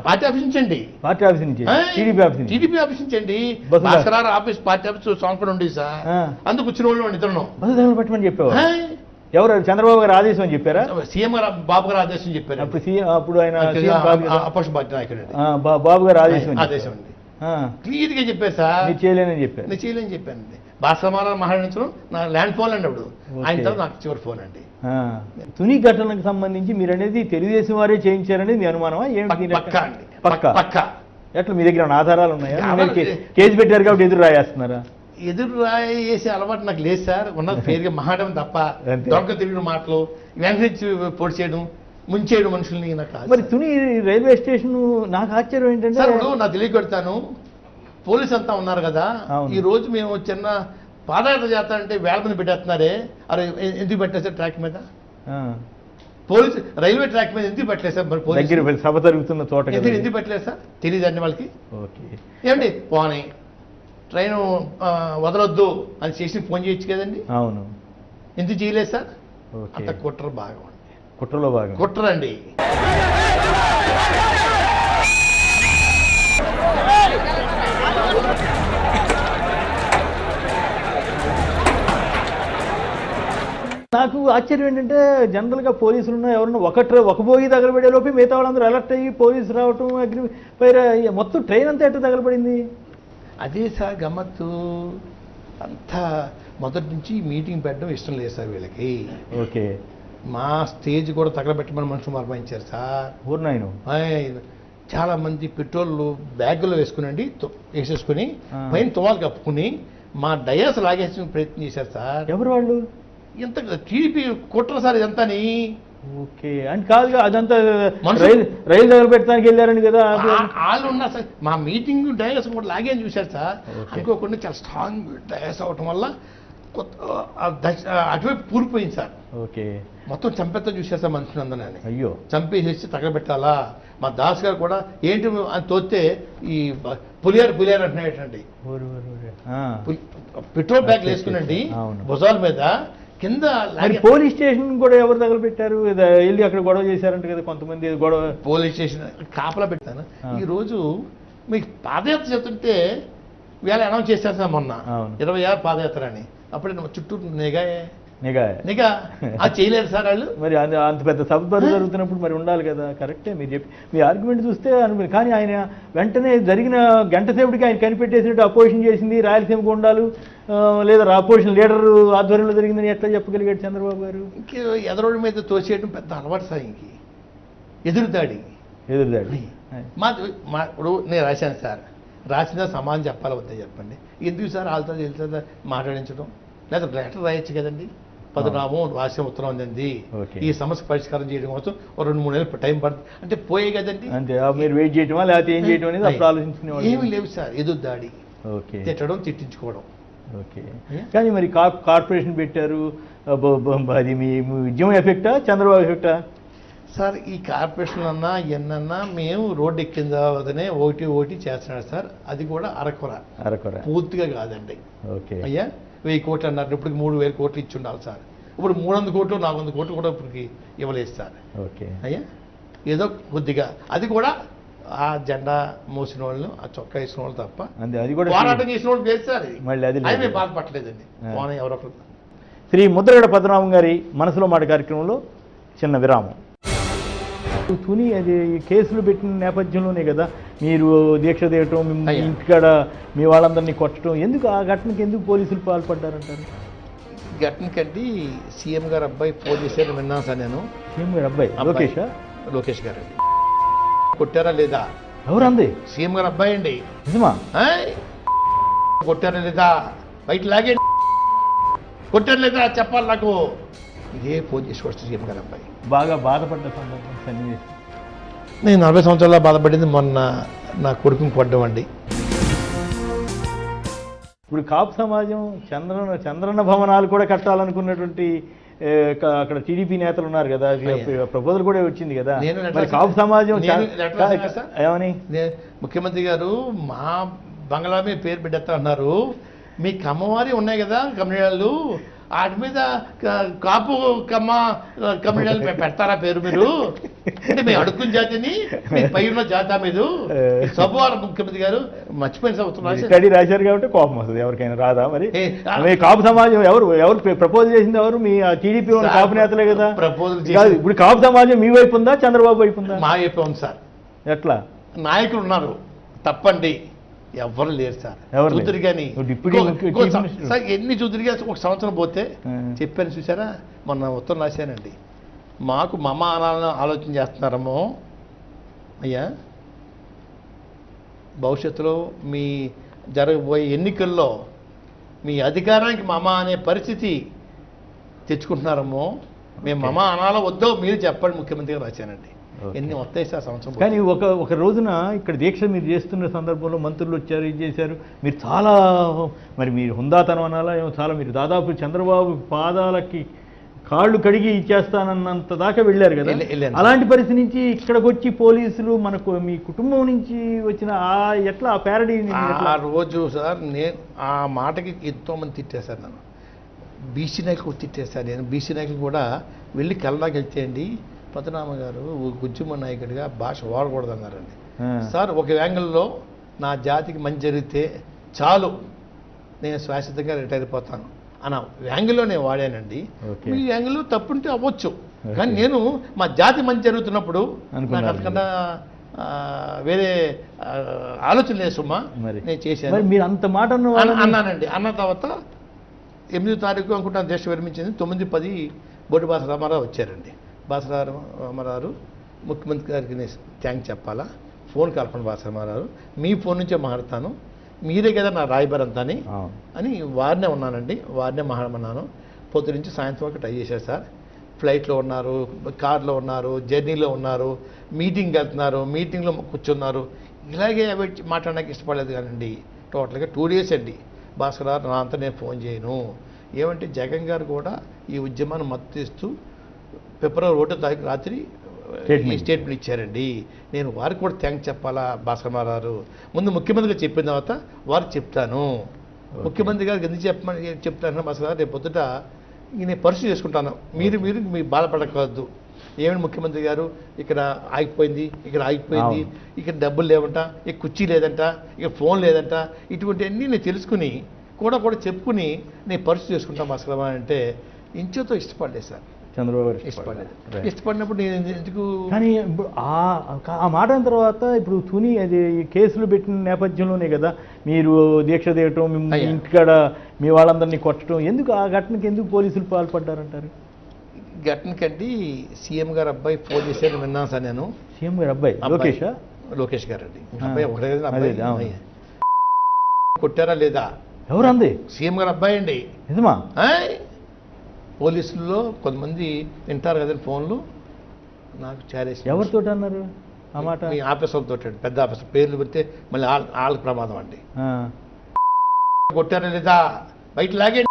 పార్టీ ఆఫీస్ నుంచండి. పార్టీ ఆఫీస్ నుంచి? టీడీపీ ఆఫీస్ నుంచండి. భాస్కరరావు ఆఫీస్ పార్టీ ఆఫీస్ సంవత్సరం ఉండేది సార్. అందుకు వచ్చిన వాళ్ళు ఇద్దరు బస్సు తగలబెట్టమని చెప్పేవారు. ఎవరు? చంద్రబాబు గారు ఆదేశం అని చెప్పారా? సీఎం గారు బాబు గారు ఆదేశం చెప్పారు. అప్పుడు ఆయన అపోజిషన్ పార్టీ నాయకుడు బాబు గారు ఆదేశం అండి, క్లియర్ గా చెప్పారు సార్. మీరు చేయలేనని చెప్పారు. నేను చేయలేని చెప్పానండి. భాస్కరరావు మహారాణించడం నా ల్యాండ్ ఫోన్ అండి అప్పుడు, ఆయన తర్వాత నాకు చివరి ఫోన్ అండి. తుని ఘటనకు సంబంధించి మీరు అనేది తెలుగుదేశం వారే చేయించారనేది మీ అనుమానమా? పక్కా అండి, పక్కా. ఎట్లా మీ దగ్గర ఆధారాలు ఉన్నాయా? కేసు పెట్టారు కాబట్టి ఎదురు రాయేస్తున్నారా? ఎదురు రాయేసే అలవాటు నాకు లేదు సార్. ఉన్నది పేరుగా మాట్లాడడం తప్ప, దొంగ తిరిగిన మాటలు, వెంకరించి పొడి చేయడం, ముంచేయడం మనుషుల్ని నాకు. మరి తుని రైల్వే స్టేషన్ నాకు ఆశ్చర్యం ఏంటంటే సార్, ఇప్పుడు నాకు తెలియకొడతాను, పోలీస్ అంతా ఉన్నారు కదా, ఈ రోజు మేము చిన్న పాదయాత్ర చేస్తానంటే వేల మంది పెట్టేస్తున్నారే, అరే ఎందుకు పెట్టేస్తారు ట్రాక్ మీద? పోలీసు రైల్వే ట్రాక్ మీద ఎందుకు పెట్టలేదు సార్? మరి సభ జరుగుతున్న చోట ఎందుకు పెట్టలేదు సార్? తెలియదు అండి వాళ్ళకి. ఏమండి పోనీ ట్రైన్ వదలొద్దు అని చేసి ఫోన్ చేయొచ్చు కదండి. అవును, ఎందుకు చేయలేదు సార్? ఓకే. అంత కుట్ర బాగా ఉంది. కుట్రలో భాగం. కుట్ర అండి. నాకు ఆశ్చర్యం ఏంటంటే జనరల్గా పోలీసులు ఉన్న ఎవరన్నా ఒక బోగి తగలబడే లోపే మిగతా వాళ్ళందరూ అలర్ట్ అయ్యి పోలీసు రావటం అగ్ని పైన మొత్తం ట్రైన్ అంతా ఎట్లా తగలబడింది? అదే సార్ గమ్మత్తు. అంతా మొదటి నుంచి మీటింగ్ పెట్టడం ఇష్టం లేదు సార్ వీళ్ళకి. ఓకే. మా స్టేజ్ కూడా తగలబెట్టమని మనుషులు మర్మాయించారు సార్. ఊరినాయను చాలా మంది పెట్రోల్ బ్యాగులో వేసుకునండి వేసేసుకుని పైన తువాలు కప్పుకుని మా డయాస్ లాగేసిన ప్రయత్నం చేశారు సార్. ఎవరు వాళ్ళు? ఇంత టీడీపీ కుట్ర సార్ ఇదంతాని. ఓకే. అంటే కాదుగా అదంతా మనుషులు- రైలు తగలబెట్టడానికి వెళ్ళారని కదా. వాళ్ళు ఉన్నారు సార్. మా మీటింగ్ డయాస్ కూడా లాగే చూశారు సార్. అనుకోకుండా చాలా స్ట్రాంగ్ డయాస్ అవటం వల్ల అటువైపు కూలిపోయింది సార్. ఓకే. మొత్తం చంపేస్తా చూశారు సార్ మనుషులందరినీ. అయ్యో. చంపేసేసి తగలబెట్టాలా. మా దాస్ గారు కూడా ఏంటి అని తోస్తే ఈ పులియారు అంటున్నాయండి. పెట్రోల్ బ్యాగ్ వేసుకునండి భుజాల మీద కింద పోలీస్ స్టేషన్ కూడా ఎవరు తగలబెట్టారు? వెళ్ళి అక్కడ గొడవ చేశారంట కదా కొంతమంది. గొడవ పోలీస్ స్టేషన్ కాపలా పెట్టాను. ఈరోజు మీకు పాదయాత్ర చేస్తుంటే వేళ అనౌన్స్ చేశారు సార్ మొన్న 26 పాదయాత్ర అని. అప్పుడే చుట్టూ నిఘా అది చేయలేరు సార్ వాళ్ళు. మరి అంత పెద్ద సభ జరుగుతున్నప్పుడు మరి ఉండాలి కదా. కరెక్టే మీరు చెప్పి మీ ఆర్గ్యుమెంట్ చూస్తే అనుకుని. కానీ ఆయన వెంటనే జరిగిన గంట సేపటికి ఆయన కనిపెట్టేసినట్టు అపోజిషన్ చేసింది రాయలసీమ గుండాలు లేదా అపోజిషన్ లీడర్ ఆధ్వర్యంలో జరిగిందని ఎట్లా చెప్పగలిగాడు చంద్రబాబు గారు? ఎదరోడి మీద తోసేయడం పెద్ద అలవాటు సార్. ఇంక ఎదురుదాడి ఇప్పుడు నేను రాశాను సార్. రాసిన సమానం చెప్పాలి వద్దా చెప్పండి. ఎందుకు సార్ వాళ్ళతో వెళ్తుందా మాట్లాడించడం? లేదా లెటర్ రాయొచ్చు కదండి. పదునామం రాసిన ఉత్తరం అంది ఈ సమస్య పరిష్కారం చేయడం కోసం 2-3 నెలలు టైం పడుతుంది అంటే పోయే కదండి. అంతే. మీరు వెయిట్ చేయటమా లేకపోతే ఏం చేయటం అనేది అప్పుడు ఆలోచించుకునేవాళ్ళు. ఏమీ లేవు సార్. ఎదురుదాడి, తిట్టడం, తిట్టించుకోవడం. ఓకే. కానీ మరి కార్పొరేషన్ పెట్టారు. అది మీ ఉద్యమం ఎఫెక్టా చంద్రబాబు ఎఫెక్టా? సార్ ఈ కార్పొరేషన్ అన్నా ఎన్నన్నా మేము రోడ్డు ఎక్కిన తర్వాతనే ఒకటి చేస్తున్నాడు సార్. అది కూడా అరకొర పూర్తిగా కాదండి. ఓకే. అయ్యా 1000 కోట్లు అన్నారు. ఇప్పటికి 3000 కోట్లు ఇచ్చి ఉండాలి సార్. ఇప్పుడు 300 కోట్లు 400 కోట్లు కూడా ఇప్పటికి ఇవ్వలేదు సార్. ఓకే. అయ్యా ఏదో కొద్దిగా అది కూడా ఆ జెండా మోసిన వాళ్ళు ఆ చొక్కా వేసిన వాళ్ళు తప్ప అది కూడా పోరాటం చేసిన వాళ్ళు లేదు సార్. మళ్ళీ అది మేము బాధపడలేదండి. ఎవరొకరు. శ్రీ ముద్రగడ పద్మనాభం గారి మనసులో మాట కార్యక్రమంలో చిన్న విరామం. తుని అది కేసులు పెట్టిన నేపథ్యంలోనే కదా మీరు దీక్ష తీయటం, ఇంటికాడ మీ వాళ్ళందరినీ కొట్టడం. ఎందుకు ఆ ఘటనకి ఎందుకు పోలీసులు పాల్పడ్డారంటారు? ఘటనకండి సీఎం గారు అబ్బాయి ఫోన్ చేశారు విన్నాను సార్ నేను. సీఎం గారు అబ్బాయి లోకేష్ గారు అండి. కొట్టారా లేదా? ఎవరు అంది? సీఎం గారు అబ్బాయి అండి. నిజమా? కొట్టారా లేదా? బయట లాగే కొట్టారా లేదా చెప్పాలి నాకు. ఇదే ఫోన్ చేసుకోవచ్చు సీఎం గారు అబ్బాయి. బాగా బాధపడ్డ సందర్భం సన్నివేశం. నేను 40 సంవత్సరాల బాధపడింది మొన్న నా కొడుకుని కొట్టమండి. ఇప్పుడు కాపు సమాజం చంద్రన్న భవనాలు కూడా కట్టాలనుకున్నటువంటి అక్కడ టీడీపీ నేతలు ఉన్నారు కదా. ప్రపోజల్ కూడా వచ్చింది కదా. కాపు సమాజం ఏమని ముఖ్యమంత్రి గారు మా బంగ్లా మీద పేరు పెట్టేస్తా అన్నారు. మీ కమ్మవారి ఉన్నాయి కదా కమ్యూనిటీలు వాటి మీద కాపు కమ్యూనిటీలు పెడతారా పేరు మీరు? అంటే మేము అడుక్కుని జాతిని పై ఉన్న జాతా మీద సభవారం ముఖ్యమంత్రి గారు మర్చిపోయిన సంవత్సరం రాశారు కాబట్టి కోపం వస్తుంది ఎవరికైనా. రాదా మరి కాపు సమాజం ఎవరు ప్రపోజ్ చేసింది? ఎవరు? మీ టీడీపీ కాపు నేతలే కదా ప్రపోజల్. ఇప్పుడు కాపు సమాజం మీ వైపు ఉందా చంద్రబాబు వైపు ఉందా? మా వైపు ఉంది సార్. ఎట్లా? నాయకులు ఉన్నారు తప్పండి, ఎవరు లేరు సార్. చూతురు కానీ సార్ ఎన్ని చూతురుగా ఒక సంవత్సరం పోతే చెప్పాను చూసారా. మొన్న ఉత్తరం రాశానండి. మాకు మమ అనాలని ఆలోచన చేస్తున్నారమ్మో అయ్యా. భవిష్యత్తులో మీ జరగబోయే ఎన్నికల్లో మీ అధికారానికి మమ అనే పరిస్థితి తెచ్చుకుంటున్నారమ్మో. మేము మమ అనాలో వద్దో మీరు చెప్పండి ముఖ్యమంత్రి గారు రాశానండి. ఎన్ని వస్తాయి సార్ సంవత్సరం. కానీ ఒక రోజున ఇక్కడ దీక్ష మీరు చేస్తున్న సందర్భంలో మంత్రులు వచ్చారు, ఇది చేశారు. మీరు చాలా మరి మీరు హుందాతనం అనాలా ఏమో చాలా మీరు దాదాపు చంద్రబాబు పాదాలకి కాళ్ళు కడిగి ఇచ్చేస్తానన్నంత దాకా వెళ్ళారు కదా. అలాంటి పరిస్థితి నుంచి ఇక్కడికి వచ్చి పోలీసులు మనకు మీ కుటుంబం నుంచి వచ్చిన ఎట్లా ఆ ప్యారడీ? ఆ రోజు సార్ నేను ఆ మాటకి ఎంతోమంది తిట్టేశారు నన్ను. బీసీ నాయకులు తిట్టేశారు. నేను బీసీ నాయకులు కూడా వెళ్ళి కలడానికి వెళ్తే అండి, పద్మనాభ గారు ఉద్యమ నాయకుడిగా భాష వాడకూడదన్నారండి. సార్ ఒక యాంగిల్లో నా జాతికి మంచి జరిగితే చాలు, నేను శాశ్వతంగా రిటైర్ అయిపోతాను అన్న యాంగిల్లో నేను వాడానండి. మీ యాంగిల్లో తప్పుంటే అవ్వచ్చు, కానీ నేను మా జాతి మంచి జరుగుతున్నప్పుడు నాకు అంతకన్నా వేరే ఆలోచన లేదు సుమ్మా, నేను చేశాను. మీరు అంత మాట అన్నానండి. అన్న తర్వాత 8వ తారీఖు అనుకుంటాను దేశం విరమించింది. 9-10 బొడ్డు బాస రామారావు వచ్చారండి. బాస రామారావు ముఖ్యమంత్రి గారికి నేను థ్యాంక్స్ చెప్పాలా, ఫోన్ కలపండి బాస రామారావు, మీ ఫోన్ నుంచే మాట్లాడతాను, మీరే కదా నా రాయబారంతా అని వారినే ఉన్నానండి. వారినే మాట్లాడమన్నాను. పొద్దు నుంచి సాయంత్రం వరకు ట్రై చేశారు సార్. ఫ్లైట్లో ఉన్నారు, కార్లో ఉన్నారు, జర్నీలో ఉన్నారు, మీటింగ్కి వెళ్తున్నారు, మీటింగ్లో కూర్చున్నారు. ఇలాగే మాట్లాడడానికి ఇష్టపడలేదు కానండి. టోటల్గా 2 days అండి. భాస్కర్ గారు నా అంతా నేను ఫోన్ చేయను. ఏమంటే జగన్ గారు కూడా ఈ ఉద్యమాన్ని మద్దతు ఇస్తూ ఫిబ్రవరి 1వ తారీఖు రాత్రి స్టేట్మెంట్ ఇచ్చారండి. నేను వారికి కూడా థ్యాంక్స్ చెప్పాలా భాస్కర్ గారు. ముందు ముఖ్యమంత్రిగా చెప్పిన తర్వాత వారికి చెప్తాను. ముఖ్యమంత్రి గారికి ఎందుకు చెప్తాను భాస్కర్ గారు, రేపు పొద్దుట నేను పరిస్థితి చేసుకుంటాను, మీరు బాధపడకూడదు. ఏమంటే ముఖ్యమంత్రి గారు ఇక్కడ ఆగిపోయింది, ఇక్కడ ఆగిపోయింది, ఇక్కడ డబ్బులు లేవంట, ఇక్కడ కుర్చీ లేదంట, ఇక్కడ ఫోన్ లేదంట, ఇటువంటివన్నీ నేను తెలుసుకుని కూడా చెప్పుకుని నేను పరిస్థితి చేసుకుంటాను భాస్కర్ అంటే ఇంచుతో ఇష్టపడలేదు సార్. చంద్రబాబు ఇష్టపడినప్పుడు నేను ఎందుకు. కానీ ఇప్పుడు ఆ మాట అయిన తర్వాత ఇప్పుడు తుని అది కేసులు పెట్టిన నేపథ్యంలోనే కదా మీరు దీక్ష తీయటం, ఇంటికాడ మీ వాళ్ళందరినీ కొట్టడం, ఎందుకు ఆ ఘటనకి ఎందుకు పోలీసులు పాల్పడ్డారంటారు? ఘటనకండి సీఎం గారు అబ్బాయి ఫోన్ చేశారు, విన్నాను సార్ నేను. సీఎం గారు అబ్బాయి లోకేష్ గారు అండి. అబ్బాయి ఒకటే కొట్టారా లేదా? ఎవరు అంది? సీఎం గారు అబ్బాయి అండి. నిజమా? పోలీసుల్లో కొంతమంది వింటారు కదండి ఫోన్లు, నాకు చారేసి. ఎవరితో అన్నారు ఆ మాట? మీ ఆఫీసర్లతో, పెద్ద ఆఫీసర్ పేర్లు పెడితే మళ్ళీ వాళ్ళకి ప్రమాదం అండి. కొట్టారా లేదా, బయట లాగే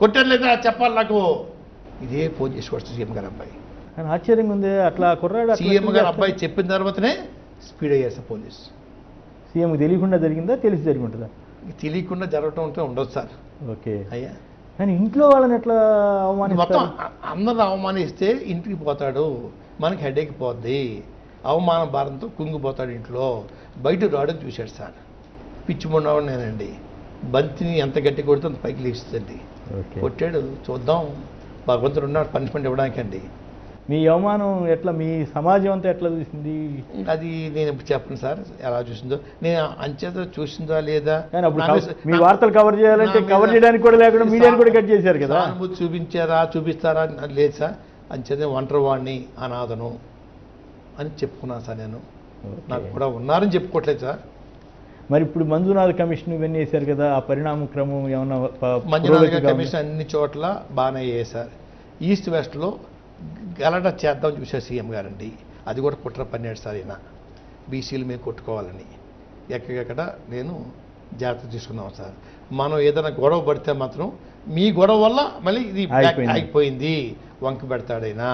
కొట్టారు లేదా చెప్పాలి నాకు. ఇదే ఫోన్ చేసుకోవచ్చు సీఎం గారు అబ్బాయి. కానీ ఆశ్చర్యంగా ఉంది, అట్లా కుర్రాడు సీఎం గారు అబ్బాయి చెప్పిన తర్వాతనే స్పీడ్ అయ్యారు సార్ పోలీస్. సీఎంకి తెలియకుండా జరిగిందా, తెలిసి జరిగి ఉంటుందా? తెలియకుండా జరగటం ఉంటే ఉండదు సార్. ఓకే అయ్యా, కానీ ఇంట్లో వాళ్ళని ఎట్లా అవమానిస్తారు? మొత్తం అందరూ అవమానిస్తే ఇంటికి పోతాడు, మనకి హెడేక్ పోద్ది, అవమాన భారంతో కుంగిపోతాడు ఇంట్లో, బయట రావడం చూశాడు సార్. పిచ్చి మొన్నవాడు నేనండి. బంతిని ఎంత గట్టి కొడితే అంత పైకి లేస్తుందండి. కొట్టాడు, చూద్దాం భగవంతుడు ఉన్నాడు పనిష్మెంట్ ఇవ్వడానికి అండి. మీ అవమానం ఎట్లా, మీ సమాజం అంతా ఎట్లా చూసింది? అది నేను చెప్పను సార్ ఎలా చూసిందో, నేను అంచేత చూసిందా లేదా. మీ వార్తలు కవర్ చేయాలంటే కవర్ చేయడానికి కూడా లేకుండా మీడియాని కూడా కట్ చేశారు కదా. అనుభూతి చూపిస్తారా లేదు సార్. అంచేత ఒంటరి వాడిని అనాథను అని చెప్పుకున్నాను సార్. నేను నాకు కూడా ఉన్నారని చెప్పుకోవట్లేదు సార్. మరి ఇప్పుడు మంజునాథ్ కమిషన్ ఇవన్నీ వేశారు కదా, ఆ పరిణామ క్రమం ఏమన్నా? మంజునాథ్ కమిషన్ అన్ని చోట్ల బాగానే అయ్యాయి సార్. ఈస్ట్ వెస్ట్లో గలట చేద్దాం చూశారు సీఎం గారండి. అది కూడా కుట్ర పన్నాడు సార్. ఈయన బీసీలు మేము కొట్టుకోవాలని ఎక్కడెక్కడ నేను జాగ్రత్త తీసుకున్నాం సార్. మనం ఏదైనా గొడవ పడితే మాత్రం మీ గొడవ వల్ల మళ్ళీ ఇది ఆగిపోయింది వంక పెడతాడైనా.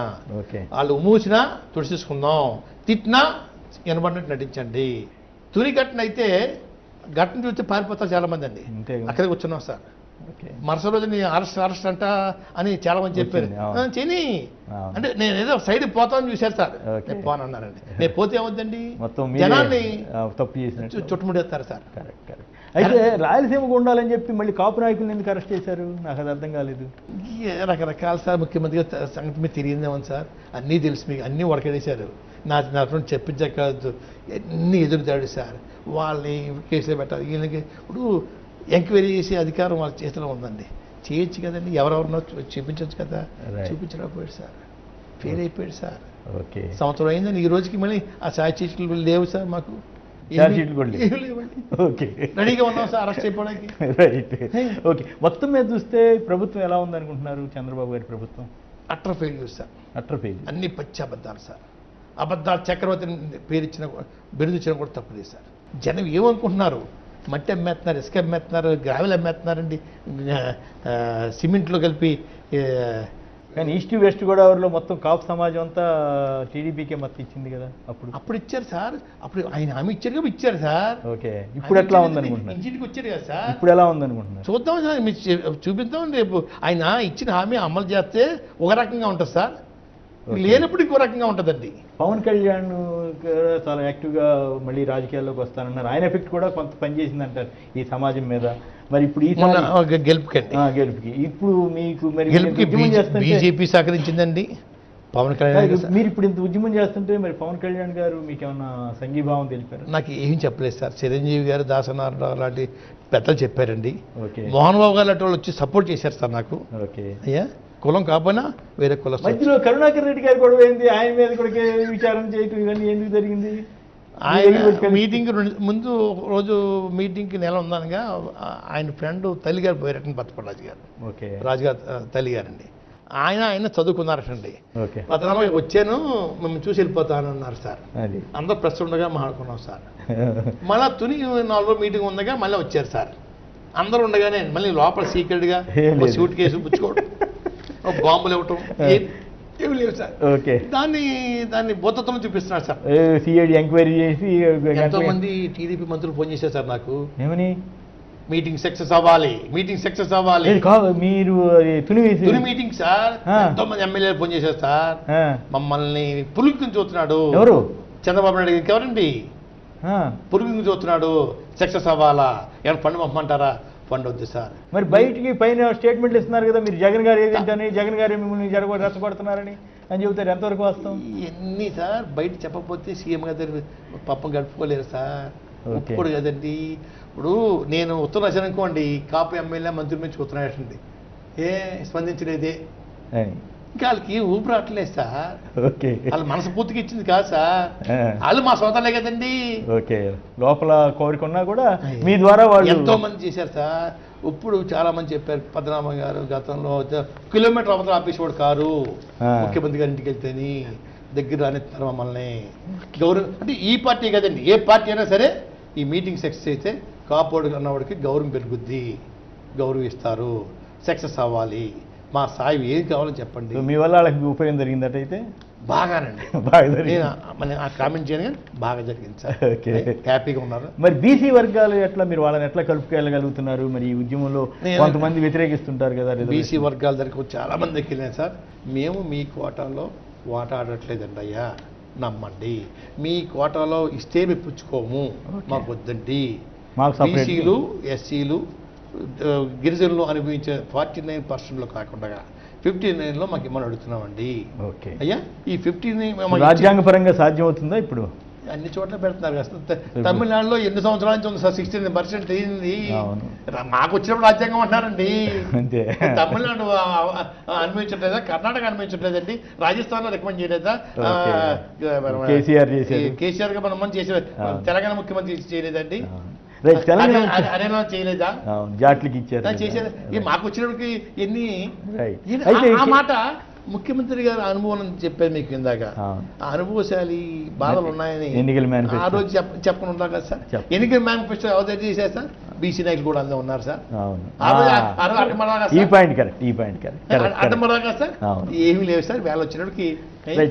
వాళ్ళు మూసినా తుడిచేసుకుందాం, తిట్టినా వినబడినట్టు నటించండి. తుని ఘటన అయితే ఘటన చూస్తే పారిపోతారు చాలామంది అండి. అక్కడే కూర్చున్నాం సార్. మరుసటి రోజు నీ అరెస్ట్ అంట అని చాలా మంది చెప్పారు. చేయని అంటే నేను ఏదో సైడ్ పోతామని చూశారు సార్. నేను పోనన్నారండి. నేను పోతే ఏమవుద్దండి, జనాన్ని తప్పు చేసిన చుట్టుముడేస్తారు సార్. అయితే రాయలసీమకు ఉండాలని చెప్పి మళ్ళీ కాపు నాయకులను ఎందుకు అరెస్ట్ చేశారు, నాకు అది అర్థం కాలేదు. రకరకాల సార్. ముఖ్యమంత్రి సంగతి మీద తిరిగిందేమని సార్, అన్నీ తెలుసు మీకు, అన్నీ ఉడకడేశారు. నాకు చెప్పించక్కర్లేదు, అన్నీ ఎదురుతాడు సార్. వాళ్ళని కేసులో పెట్టాలి, వీళ్ళకి ఇప్పుడు ఎంక్వైరీ చేసే అధికారం వాళ్ళ చేతిలో ఉందండి. చేయొచ్చు కదండి, ఎవరెవరినో చూపించవచ్చు కదా. చూపించలేకపోయాడు సార్, ఫెయిల్ అయిపోయాడు సార్. సంవత్సరం అయిందని ఈ రోజుకి మళ్ళీ ఆ ఛార్జ్షీట్లు లేవు సార్. మాకు రెడీగా ఉన్నాం సార్ అరెస్ట్ అయిపోవడానికి. Right, okay. మొత్తం మీద చూస్తే ప్రభుత్వం ఎలా ఉందనుకుంటున్నారు? చంద్రబాబు గారి ప్రభుత్వం utter failure sir. Utter failure, అన్ని పచ్చి అబద్ధాలు సార్. అబద్ధాలు చక్రవర్తిని పేరిచ్చిన బిరుదిచ్చిన కూడా తప్పలేదు సార్. జనం ఏమనుకుంటున్నారు, మట్టి అమ్మేస్తున్నారు, ఇసుక అమ్మేస్తున్నారు, గ్రావెల్ అమ్మేస్తున్నారండి, సిమెంట్లో కలిపి కానీ ఈస్ట్ వెస్ట్ గోదావరిలో మొత్తం కాపు సమాజం అంతా టీడీపీకే మద్దతు ఇచ్చింది కదా అప్పుడు ఇచ్చారు సార్, అప్పుడు ఆయన హామీ ఇచ్చారు కాబట్టి ఇచ్చారు సార్. ఓకే, ఇప్పుడు ఎట్లా ఉందనుకుంటున్నారు? ఇంటికి వచ్చారు కదా సార్. ఇప్పుడు ఎలా ఉందనుకుంటున్నారు? చూద్దాం సార్, మీరు చూపిద్దాం. రేపు ఆయన ఇచ్చిన హామీ అమలు చేస్తే ఒక రకంగా ఉంటుంది సార్, లేనప్పుడు ఇంకో రకంగా ఉంటుందండి. పవన్ కళ్యాణ్ కూడా చాలా యాక్టివ్గా మళ్ళీ రాజకీయాల్లోకి వస్తానన్నారు. ఆయన ఎఫెక్ట్ కూడా కొంత పనిచేసింది అంటారు ఈ సమాజం మీద. మరి ఇప్పుడు ఈ గెలుపుకి ఇప్పుడు మీకు మరి బీజేపీ సహకరించిందండి పవన్ కళ్యాణ్. మీరు ఇప్పుడు ఇంత ఉద్యమం చేస్తుంటే మరి పవన్ కళ్యాణ్ గారు మీకు ఏమన్నా సంఘీభావం తెలిపారు? నాకు ఏం చెప్పలేదు సార్. చిరంజీవి గారు, దాసనారాయణ లాంటి పెద్దలు చెప్పారండి. ఓకే, మోహన్ బాబు గారు లాంటి వాళ్ళు వచ్చి సపోర్ట్ చేశారు సార్ నాకు. ఓకే, అయ్యా కులం కాకపోయినా వేరే కులం. మధ్యలో కరుణాకర్ రెడ్డి గారు కూడా ఏంది, ఆయన మీద కూడా విచారణ చేయటం ఇవన్నీ ఎందుకు జరిగింది? ఆయన మీటింగ్ ముందు రోజు మీటింగ్కి నెల ఉందనగా ఆయన ఫ్రెండ్ తల్లిగారు పోయారటండి, పచ్చపరాజు గారు. ఓకే, రాజుగారు తల్లిగారండి. ఆయన చదువుకున్నారటండి. ఓకే, పత్రాలు వచ్చాను మిమ్మల్ని చూసి వెళ్ళిపోతాను అన్నారు సార్. అందరూ ప్రెస్ ఉండగా మాట్లాడుకున్నాం సార్. మళ్ళీ తుని 4 మీటింగ్ ఉందగా మళ్ళీ వచ్చారు సార్. అందరూ ఉండగానే మళ్ళీ లోపల సీక్రెట్గా సూట్ కేసు పుచ్చుకోవడం, బాంబులు ఇవ్వటం ఏమి లేవు సార్. ఓకే, దాన్ని బొత్తతో చూపిస్తున్నారు సార్. సిఐడి ఎంక్వైరీ చేసి ఎంతో మంది టీడీపీ మంత్రులు ఫోన్ చేశారు సార్ నాకు. ఏమని? మీటింగ్ సక్సెస్ అవ్వాలి, మీటింగ్ సక్సెస్ అవ్వాలి. మీరు తుని మీటింగ్ సార్, ఎంతో మంది ఎమ్మెల్యేలు ఫోన్ చేశారు సార్. మమ్మల్ని పురుగుని చూస్తున్నాడు. ఎవరు? చంద్రబాబు నాయుడు గారికి. ఎవరండి? పురుగుని చూస్తున్నాడు, సక్సెస్ అవ్వాలా, ఏమైనా ఫండ్ పంపమంటారా? ఫండ్ వద్దు సార్. మరి బయటికి పైన స్టేట్మెంట్లు ఇస్తున్నారు కదా, మీరు జగన్ గారు ఏదేంటని, జగన్ గారు మిమ్మల్ని రెచ్చగొడుతున్నారని అని చెబుతారు. ఎంతవరకు వాస్తవం? ఎన్ని సార్ బయట చెప్పకపోతే సీఎం గారు పాపం గడుపుకోలేరు సార్. ఇప్పుడు కదండి, ఇప్పుడు నేను ఉత్తరం రాశాను అనుకోండి, కాపు ఎమ్మెల్యే మంత్రి మీద చూస్తున్నాడండి, స్పందించలేదే. ఇంకా వాళ్ళకి ఊపి రావట్లేదు సార్. వాళ్ళు మనస్ఫూర్తిగా ఇచ్చింది కాదు సార్, వాళ్ళు మా సోదరులే కదండి. ఓకే, లోపల కోరికన్నా కూడా మీ ద్వారా వాళ్ళు ఎంతో మంది చేశారు సార్. ఇప్పుడు చాలా మంది చెప్పారు, పద్మనాభం గారు గతంలో కిలోమీటర్ అవతల ఆఫీస్ వాడు కారు, ముఖ్యమంత్రి గారి ఇంటికి వెళ్తేని దగ్గర రానిస్తారు మమ్మల్ని. గౌరవం అంటే ఈ పార్టీ కదండి, ఏ పార్టీ అయినా సరే ఈ మీటింగ్ సక్సెస్ అయితే కాపోడు అన్నవాడికి గౌరవం పెరుగుద్ది, గౌరవిస్తారు, సక్సెస్ అవ్వాలి. మా సాయి ఏం కావాలో చెప్పండి. మీ వల్ల వాళ్ళకి ఉపయోగం జరిగిందట అయితే? బాగానండి, బాగా జరిగింది. నేను కామెంట్ చేయను, బాగా జరిగింది సార్. ఓకే, హ్యాపీగా ఉన్నారు. మరి బీసీ వర్గాలు ఎట్లా, మీరు వాళ్ళని ఎట్లా కలుపుకెళ్ళగలుగుతున్నారు? మరి ఈ ఉద్యమంలో కొంతమంది వ్యతిరేకిస్తుంటారు కదా. బీసీ వర్గాల దగ్గరకు చాలా మంది వెళ్ళాను సార్. మేము మీ కోటాలో వాటా ఆడట్లేదండి అయ్యా, నమ్మండి. మీ కోటాలో ఇస్తే మేము పుచ్చుకోము, మాకు వద్దండి. బీసీలు, ఎస్సీలు, గిరిజనులు అనుభవించే 49%లో కాకుండా 59లో మాకు ఇమ్మని అడుగుతున్నామండి. ఓకే అయ్యా, ఈ 59 రాజ్యాంగపరంగా సాధ్యం అవుతుందా? ఇప్పుడు అన్ని చోట్ల పెడుతున్నారు కదా. తమిళనాడులో ఎన్ని సంవత్సరాల నుంచి ఉంది సార్, 16% అయింది. మాకు వచ్చినప్పుడు రాజ్యాంగం అంటున్నారండి. తమిళనాడు అనుభవించట్లేదా? కర్ణాటక అనుభవించట్లేదండి? రాజస్థాన్లో రికమెండ్ చేయలేదా? కేసీఆర్ గా మనం చేసే తెలంగాణ ముఖ్యమంత్రి చేయలేదండి? హర్యానా చేయలేదా? జాట్లకి ఇచ్చారు, చేసేది. మాకు వచ్చినప్పటికి ఎన్ని ఆ మాట ముఖ్యమంత్రి గారు అనుభవం చెప్పారు మీకు ఇందాక. అనుభవశాలి బాధలు ఉన్నాయని ఆ రోజు చెప్పకుండా ఉన్నారు కదా సార్. ఎన్నికల మేనిఫెస్టో అవతరి చేశారు సార్. బీసీ నాయకులు కూడా అందులో ఉన్నారు సార్. అడ్డమరా కదా సార్, ఏమీ లేవు సార్. వేళ వచ్చినప్పటికి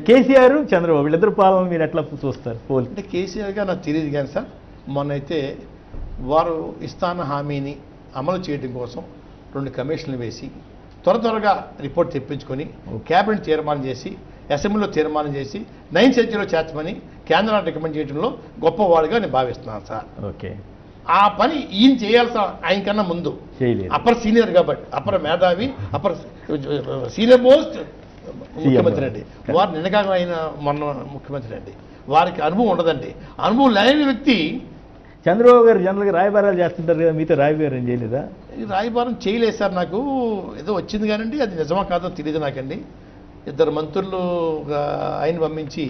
కేసీఆర్, చంద్రబాబు వీళ్ళిద్దరు పాలన మీరు ఎట్లా చూస్తారు? అంటే కేసీఆర్ గారు నాకు తెలియదు కానీ సార్, మొన్నైతే వారు ఇస్తాన హామీని అమలు చేయడం కోసం 2 కమిషన్లు వేసి త్వరగా రిపోర్ట్ తెప్పించుకొని క్యాబినెట్ తీర్మానం చేసి, అసెంబ్లీలో తీర్మానం చేసి 9th సెంచరీలో చేర్చమని కేంద్రాన్ని రికమెండ్ చేయడంలో గొప్పవాడిగా నేను భావిస్తున్నాను సార్. ఓకే, ఆ పని ఈయన చేయాలి సార్. ఆయన కన్నా ముందు అప్పర్ సీనియర్ కాబట్టి, అప్పర్ మేధావి, అప్పర్ సీనియర్ మోస్ట్ ముఖ్యమంత్రి అండి వారు. నిన్నగా ఆయన మొన్న ముఖ్యమంత్రి అండి, వారికి అనుభవం ఉండదండి. అనుభవం లేని వ్యక్తి. చంద్రబాబు గారు జనరల్గా రాయబారాలు చేస్తుంటారు కదా, మీతో రాయబారం చేయలేదా? రాయబారం చేయలేదు సార్. నాకు ఏదో వచ్చింది కానండి, అది నిజమా కాదో తెలియదు నాకండి. 2 మంత్రులు ఆయన పంపించి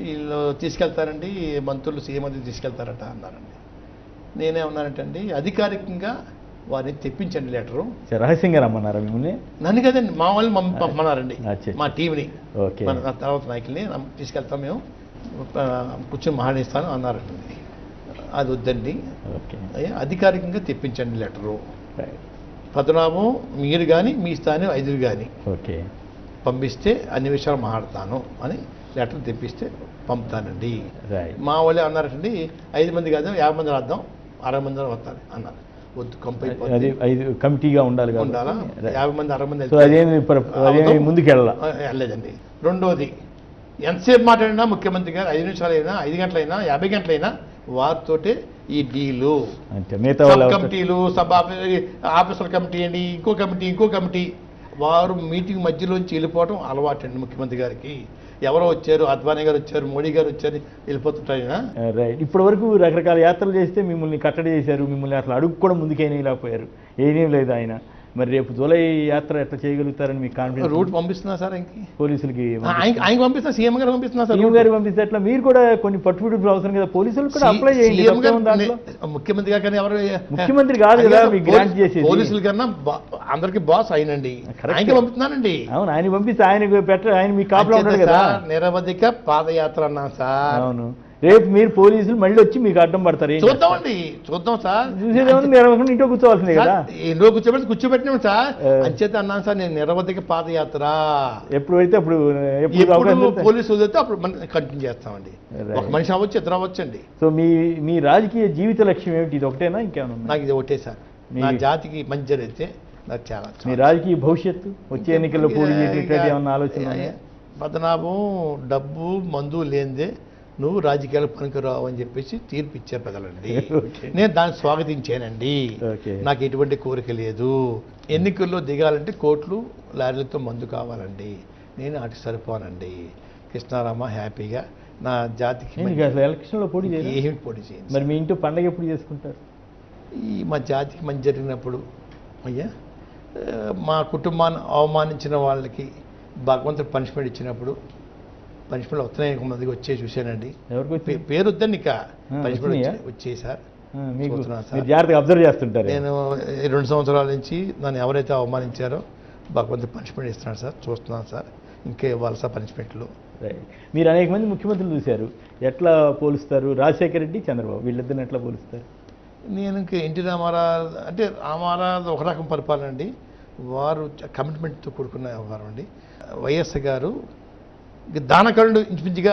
వీళ్ళు తీసుకెళ్తారండి, మంత్రులు సీఎం అది తీసుకెళ్తారట అన్నారండి. నేనే ఉన్నానంటండి, అధికారికంగా వారిని తెప్పించండి లెటరు. రహస్యంగా రమ్మన్నారా మిమ్మల్ని? నన్ను కదండి, మా వాళ్ళని పంపమన్నారండి, మా టీంని, తర్వాత నాయకుల్ని తీసుకెళ్తాం, మేము కూర్చొని మాట్లాడిస్తాను అన్నారండి. అది వద్దండి, అధికారికంగా తెప్పించండి లెటరు. పద్మనాభం మీరు కానీ మీ స్థానం 5 కానీ ఓకే పంపిస్తే అన్ని విషయాలు మాట్లాడతాను అని లెటర్ తెప్పిస్తే పంపుతానండి. రైట్. మా వాళ్ళే అన్నారండి 5 మంది కాదు 50 మంది రాద్దాం 60 మంది వస్తారు అన్నారు. వద్దు అది 5 కమిటీగా ఉండాలి కాబట్టి ఉండాలా 50 మంది 60 మంది సో అదేమి ముందుకు వెళ్ళలేదండి. రెండోది ఎంతసేపు మాట్లాడినా ముఖ్యమంత్రి గారు 5 నిమిషాలైనా 5 గంటలైనా 50 గంటలైనా వారితోటే ఈ డీలు అంటే మిగతా కమిటీలు ఆఫీసర్ కమిటీ అండి ఇంకో కమిటీ వారు మీటింగ్ మధ్యలోంచి వెళ్ళిపోవడం అలవాటు అండి ముఖ్యమంత్రి గారికి. ఎవరో వచ్చారు, అద్వానీ గారు వచ్చారు, మోడీ గారు వచ్చారు, వెళ్ళిపోతుంటారు. రైట్. ఇప్పటి వరకు రకరకాల యాత్రలు చేస్తే మిమ్మల్ని కట్టడి చేశారు, మిమ్మల్ని అసలు అడుగు కూడా ముందుకేయలేకపోయారు, ఏమీ లేదు ఆయన. మరి రేపు జూలై యాత్ర ఎట్లా చేయగలుగుతారని మీకు కాన్ఫిడెన్స్? రూట్ పంపిస్తున్నా సార్ పోలీసులకి ఆయన పంపిస్తున్నా, సీఎం గారు పంపిస్తున్నా సార్. సీఎం గారు పంపిస్తే అట్లా మీరు కూడా కొన్ని పట్టుబడి అవసరం కదా, పోలీసులు కూడా అప్లై చేయండి. ముఖ్యమంత్రి గారు ఎవరు ముఖ్యమంత్రి కాదు కదా మీకు గ్రాంట్ చేసేది. పోలీసుల కన్నా అందరికి బాస్ అయినండి, ఆయనకి పంపుతున్నానండి. అవును, ఆయన పంపిస్తే ఆయన మీ కాపులో ఉంటాడు కదా. నిరవధిక పాదయాత్ర అన్నా సార్. అవును, రేపు మీరు పోలీసులు మళ్ళీ వచ్చి మీకు అడ్డం పడతారు. చూద్దాం సార్. చూసేదేమన్నా ఇంట్లో కూర్చోవాల్సిందే కదా. ఇంట్లో కూర్చోబెట్టినాం సార్. అంచేత అన్నాను సార్ నేను నిరవధిక పాదయాత్ర ఎప్పుడు అయితే అప్పుడు పోలీసులు వదిలితే అప్పుడు మనం కంటిన్యూ చేస్తామండి. ఒక మనిషి అవ్వచ్చు, ఇద్దరు అవ్వచ్చండి. సో మీ రాజకీయ జీవిత లక్ష్యం ఏమిటి? ఇది ఒకటేనా ఇంకేమన్నా? నాకు ఇది ఒకటే సార్. నా జాతికి మంచి జరిగితే నాకు చాలా. మీ రాజకీయ భవిష్యత్తు వచ్చే ఎన్నికల్లో పోటీ చేసేటట్టు ఏమన్నా ఆలోచన? పద్మనాభం డబ్బు మందు లేనిదే నువ్వు రాజకీయాలకు పనికిరావు అని చెప్పేసి తీర్పు ఇచ్చారు ప్రజలండి. నేను దాన్ని స్వాగతించానండి. నాకు ఎటువంటి కోరిక లేదు. ఎన్నికల్లో దిగాలంటే కోట్లు లారీలతో మందు కావాలండి, నేను అటు సరిపోనండి. కృష్ణారామ హ్యాపీగా నా జాతికి ఎలక్షన్లో పోటీ ఏమి పోటీ చేయండి. మరి మీ ఇంట్లో పండగ ఎప్పుడు చేసుకుంటారు? మా జాతికి మంచి జరిగినప్పుడు అయ్యా, మా కుటుంబాన్ని అవమానించిన వాళ్ళకి భగవంతుడు పనిష్మెంట్ ఇచ్చినప్పుడు, పనిష్మెంట్ వస్తున్నాయి మందికి వచ్చే చూశానండి. పేరు వద్దండి ఇక పనిష్మెంట్ వచ్చే సార్. జాగ్రత్తగా అబ్జర్వ్ చేస్తుంటారు. నేను 2 సంవత్సరాల నుంచి నన్ను ఎవరైతే అవమానించారో భగవంతుడు పనిష్మెంట్ ఇస్తున్నాడు సార్, చూస్తున్నాను సార్. ఇంకా ఇవ్వాలి సార్ పనిష్మెంట్లు. మీరు అనేక మంది ముఖ్యమంత్రులు చూశారు, ఎట్లా పోలుస్తారు? రాజశేఖర రెడ్డి, చంద్రబాబు వీళ్ళిద్దరిని ఎట్లా పోలుస్తారు? నేను ఇంకా ఎన్టీ రామారావు అంటే రామారావు ఒక రకం పరిపాలన అండి, వారు కమిట్మెంట్తో కూడుకున్న వ్యవహారం అండి. వైఎస్ గారు దానకరుడు ఇంచుమించుగా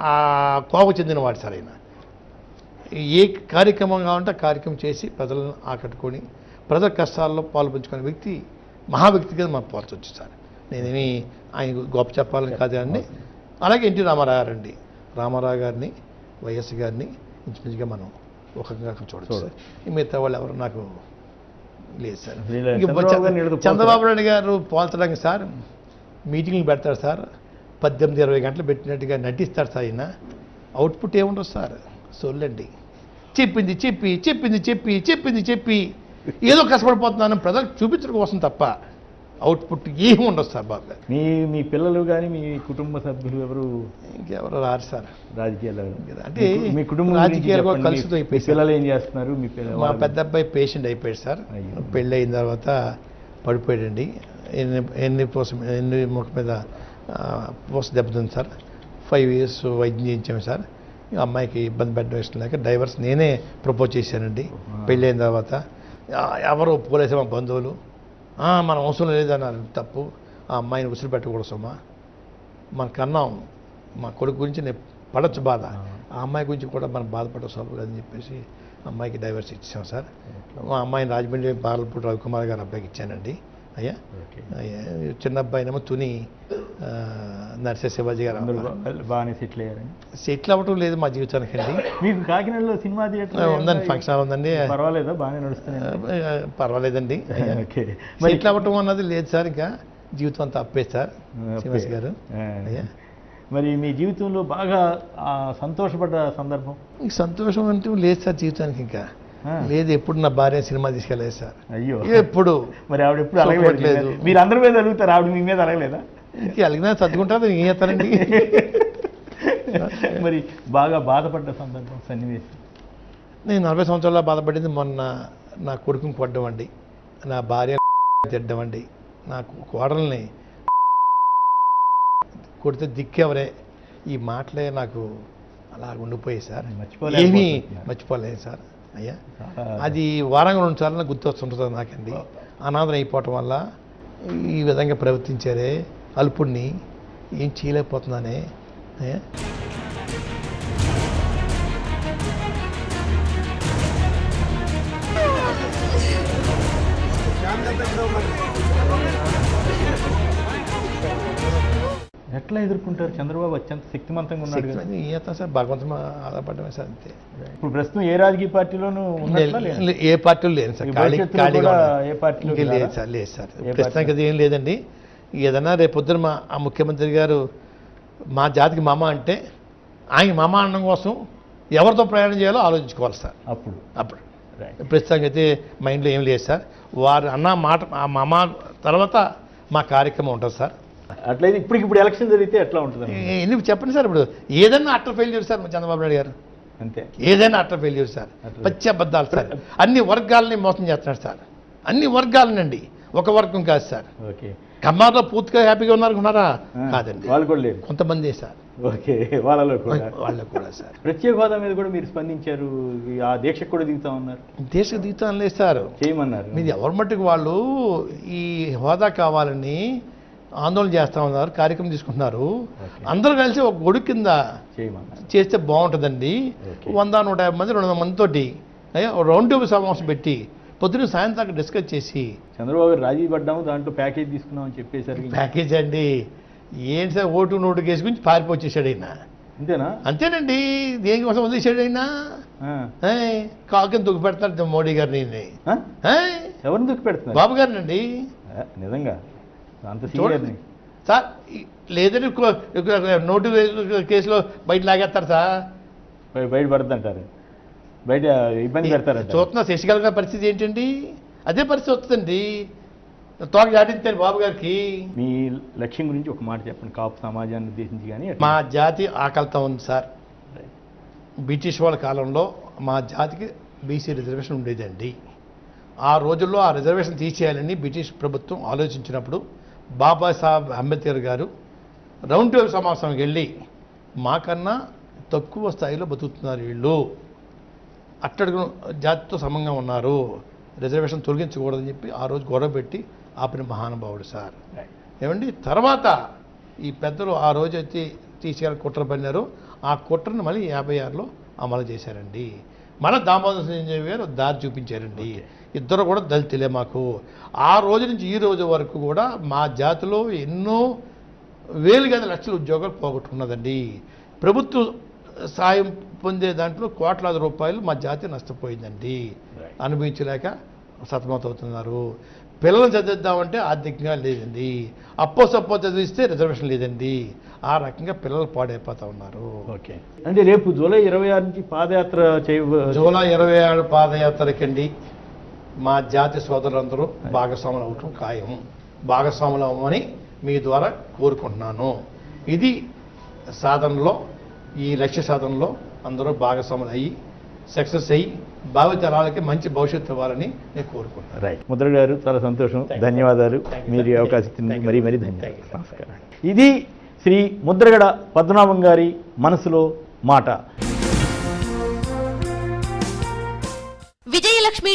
ఆ కోపకు చెందినవాడు సార్. ఆయన ఏ కార్యక్రమం కావాలంటే ఆ కార్యక్రమం చేసి ప్రజలను ఆకట్టుకొని ప్రజల కష్టాల్లో పాల్పంచుకునే వ్యక్తి, మహావ్యక్తిగా మనం పోల్చొచ్చు సార్. నేనేమి ఆయన గొప్ప చెప్పాలని కాదు అండి. అలాగే ఎన్టీ రామారావు గారండి, రామారావు గారిని వైఎస్ గారిని ఇంచుమించుగా మనం ఒక చూడచ్చు సార్. మిగతా వాళ్ళు ఎవరు నాకు లేదు సార్. చంద్రబాబు నాయుడు గారు పోల్చడానికి సార్ మీటింగ్లు పెడతారు సార్, 18-20 గంటలు పెట్టినట్టుగా నటిస్తారు సార్. ఆయన అవుట్పుట్ ఏముండదు సార్, సొల్లండి. చెప్పింది చెప్పి ఏదో కష్టపడిపోతున్నాను ప్రజలకు చూపించడం కోసం తప్ప అవుట్పుట్ ఏమి ఉండదు సార్. బాబు మీ పిల్లలు కానీ మీ కుటుంబ సభ్యులు ఎవరు ఇంకెవరు రారు సార్ రాజకీయాలు. అంటే మీ కుటుంబం రాజకీయాలు కలుసుతో అయిపోయి పిల్లలు ఏం చేస్తున్నారు? మీ పిల్లలు? మా పెద్ద అబ్బాయి పేషెంట్ అయిపోయాడు సార్. పెళ్ళి అయిన తర్వాత పడిపోయాడండి. ఎన్ని ముఖం మీద పోస్ట్ దెబ్బతింది సార్. 5 years వైద్యం చేయించాము సార్. అమ్మాయికి ఇబ్బంది పెట్టడం ఇష్టం లేక డైవర్స్ నేనే ప్రపోజ్ చేశానండి. పెళ్ళి అయిన తర్వాత ఎవరు ఒప్పుకోలేసే మా బంధువులు, మన అవసరం లేదన్నారు. తప్పు, ఆ అమ్మాయిని ఉసురు పెట్టకూడదు సుమా, మనకన్నాం మా కొడుకు గురించి నేను పడచ్చు బాధ, ఆ అమ్మాయి గురించి కూడా మనం బాధపడవచ్చు అని చెప్పేసి అమ్మాయికి డైవర్స్ ఇచ్చాం సార్. మా అమ్మాయిని రాజమండ్రి బాలపూడి రవికుమార్ గారు అబ్బాయికి ఇచ్చానండి. అయ్యా చిన్న అబ్బాయినేమో తుని నర్సే శివాజీ గారు బాగానే సెటిల్ అయ్యారండి. సెటిల్ అవ్వటం లేదు మా జీవితానికి అండి. మీకు కాకినాడలో సినిమా థియేటర్ ఉందండి, ఫంక్షన్ హాల్ ఉందండి. పర్వాలేదా? బాగానే నడుస్తుంది? పర్వాలేదండి. సెటిల్ అవ్వటం అన్నది లేదు సార్. ఇంకా జీవితం అంతా అప్పే సార్ శ్రీనివాస్ గారు. మరి మీ జీవితంలో బాగా సంతోషపడ్డ సందర్భం? సంతోషం అంటూ లేదు సార్ జీవితానికి. ఇంకా లేదు. ఎప్పుడు నా భార్య సినిమా తీసుకెళ్ళలేదు సార్. అయ్యో, ఎప్పుడు? మరి ఆవిడ ఎప్పుడు అలగలేదు? మీరు అందరి మీద అడుగుతారు, ఆవిడ మీ మీద అలగలేదా? ఇంక అలిగినా సర్దుకుంటారు, ఏం చేస్తారండి. మరి బాగా బాధపడ్డ సందర్భం, సన్నివేశం? నేను 40 సంవత్సరాల బాధపడింది మొన్న నా కొడుకుని కొట్టమండి, నా భార్య తిట్టమండి, నాకు కోడల్ని కొడితే దిక్కెవరే, ఈ మాటలే నాకు అలా ఉండిపోయాయి సార్. ఏమీ మర్చిపోలేదు సార్. అయ్యా అది వారంగా 2 సార్లు గుర్తొస్తుంటుంది నాకండి. అనాథం అయిపోవటం వల్ల ఈ విధంగా ప్రవర్తించారే, అల్పుడిని ఏం చేయలేకపోతున్నానే. అయ్యా ఎట్లా ఎదుర్కొంటారు? చంద్రబాబు అత్యంత శక్తివంతంగా ఉన్నాడు కదా. ఈత సార్ భగవంతుడు ఆధారపడమే సార్ అంతే. ఇప్పుడు ప్రస్తుతం ఏ రాజకీయ పార్టీలోనూ ఉన్నట్లా లేదా? ఏ పార్టీలు లేదు సార్, ఈ భవిష్యత్తులో ఖాళీగా కూడా ఉన్నారు. ఏ పార్టీలో ఇంకా లేదు సార్, లేదు సార్, ప్రస్తుతానికి అది ఏం లేదండి. ఏదన్నా రేపొద్దున ఆ ముఖ్యమంత్రి గారు మా జాతికి మామ అంటే ఆయన మామ అనడం కోసం ఎవరితో ప్రయాణం చేయాలో ఆలోచించుకోవాలి సార్. అప్పుడు ప్రస్తుతానికి అయితే మైండ్లో ఏం లేదు సార్. వారు అన్న మాట ఆ మామ తర్వాత మా కార్యక్రమం ఉంటుంది సార్. అట్లయితే ఇప్పుడు ఎలక్షన్ జరిగితే ఎట్లా ఉంటుంది? ఎందుకు చెప్పండి సార్. ఇప్పుడు ఏదైనా utter failure sir Chandrababu Naidu గారు, అంతే. ఏదైనా అట్టర్ ఫెయిల్యూర్ సార్, పచ్చి అబద్ధాలు సార్. అన్ని వర్గాలని మోసం చేస్తున్నాడు సార్, అన్ని వర్గాలనండి, ఒక వర్గం కాదు సార్. ఓకే. కమ్మార్లో పూర్తిగా హ్యాపీగా ఉన్నారా? కాదండి, వాళ్ళు కూడా లేదు, కొంతమంది సార్. ఓకే, వాళ్ళకు కూడా సార్. ప్రత్యేక హోదా మీద కూడా మీరు స్పందించారు, ఆ దీక్షకు కూడా దిగుతామన్నారు. దేశ దిగుతాం లేదు సార్, చేయమన్నారు. మీరు ఎవరి మట్టుకు వాళ్ళు ఈ హోదా కావాలని ఆందోళన చేస్తా ఉన్నారు, కార్యక్రమం తీసుకుంటున్నారు. అందరూ కలిసి ఒక గొడుగు కింద చేస్తే బాగుంటుందండి. 100-150 మంది 200 మందితోటి రౌండ్ టేబుల్ సమావేశం పెట్టి పొద్దున సాయంత్రం డిస్కస్ చేసి చంద్రబాబు గారు రాజీ పడ్డాము, దాంట్లో ప్యాకేజ్ తీసుకున్నామని చెప్పేసరికి ప్యాకేజ్ అండి ఏంటి సార్, ఓటు నోటు కేసు గురించి పారిపోచ్చేసాడు అయినా. అంతేనా? అంతేనండి, దేనికోసం వదిలేసాడు అయినా. కాకిని దుక్కు పెడతారు మోడీ గారిని. ఎవరిని దుక్కు పెడుతున్నారు? బాబు గారిని అండి. నిజంగా అంత సార్ లేదంటే నోటు కేసులో బయట లాగేస్తారు సార్, బయట పడుతుంటారు, బయట ఇబ్బంది పెడతారు. చూస్తున్నా శశికళ గారి పరిస్థితి ఏంటండి, అదే పరిస్థితి వస్తుందండి. తోక జాడించారు బాబు గారికి. మీ లక్ష్యం గురించి ఒక మాట చెప్పండి, కాపు సమాజాన్ని ఉద్దేశించి. కానీ మా జాతి ఆకలితో ఉంది సార్. బ్రిటిష్ వాళ్ళ కాలంలో మా జాతికి బీసీ రిజర్వేషన్ ఉండేదండి. ఆ రోజుల్లో ఆ రిజర్వేషన్ తీసేయాలని బ్రిటిష్ ప్రభుత్వం ఆలోచించినప్పుడు బాబాసాహెబ్ అంబేద్కర్ గారు రౌండ్ టేబుల్ సమావేశానికి వెళ్ళి మాకన్నా తక్కువ స్థాయిలో బతుకుతున్నారు వీళ్ళు, అట్టడుగు జాతితో సమంగా ఉన్నారు, రిజర్వేషన్ తొలగించకూడదని చెప్పి ఆ రోజు గొడవ పెట్టి ఆపిన మహానుభావుడు సార్. ఏమండి తర్వాత ఈ పెద్దలు ఆ రోజు అయితే తీసుకెళ్ళి కుట్ర పడినారు, ఆ కుట్రను మళ్ళీ 56లో అమలు చేశారండి. మన దామోదర సంజయ్ గారు దారి చూపించారండి. ఇద్దరు కూడా దళితులే మాకు. ఆ రోజు నుంచి ఈ రోజు వరకు కూడా మా జాతిలో ఎన్నో వేలు లక్షల ఉద్యోగాలు పోగొట్టుకున్నదండి. ప్రభుత్వ సాయం పొందే దాంట్లో కోట్లాది రూపాయలు మా జాతి నష్టపోయిందండి. అనుభవించలేక సతమతమవుతున్నారు. పిల్లలు చదివిద్దామంటే ఆర్థికంగా లేదండి, అప్పో సప్పో చదివిస్తే రిజర్వేషన్ లేదండి. ఆ రకంగా పిల్లలు పాడైపోతూ ఉన్నారు. ఓకే, అంటే రేపు జూలై 26 నుంచి పాదయాత్ర జూలై 26 పాదయాత్రకండి మా జాతి సోదరులందరూ భాగస్వాములు అవటం ఖాయం. భాగస్వాములు అవ్వమని మీ ద్వారా కోరుకుంటున్నాను. ఇది సాధనలో, ఈ లక్ష్య సాధనలో అందరూ భాగస్వాములు అయ్యి సక్సెస్ అయ్యి భావితరాలకి మంచి భవిష్యత్తు ఇవ్వాలని నేను కోరుకుంటున్నాను. రైట్ ముద్రగడ గారు, చాలా సంతోషం, ధన్యవాదాలు. మీరు అవకాశం ఇచ్చిన మరీ ధన్యవాదాలు. నమస్కారం. ఇది శ్రీ ముద్రగడ పద్మనాభం గారి మనసులో మాట. విజయలక్ష్మి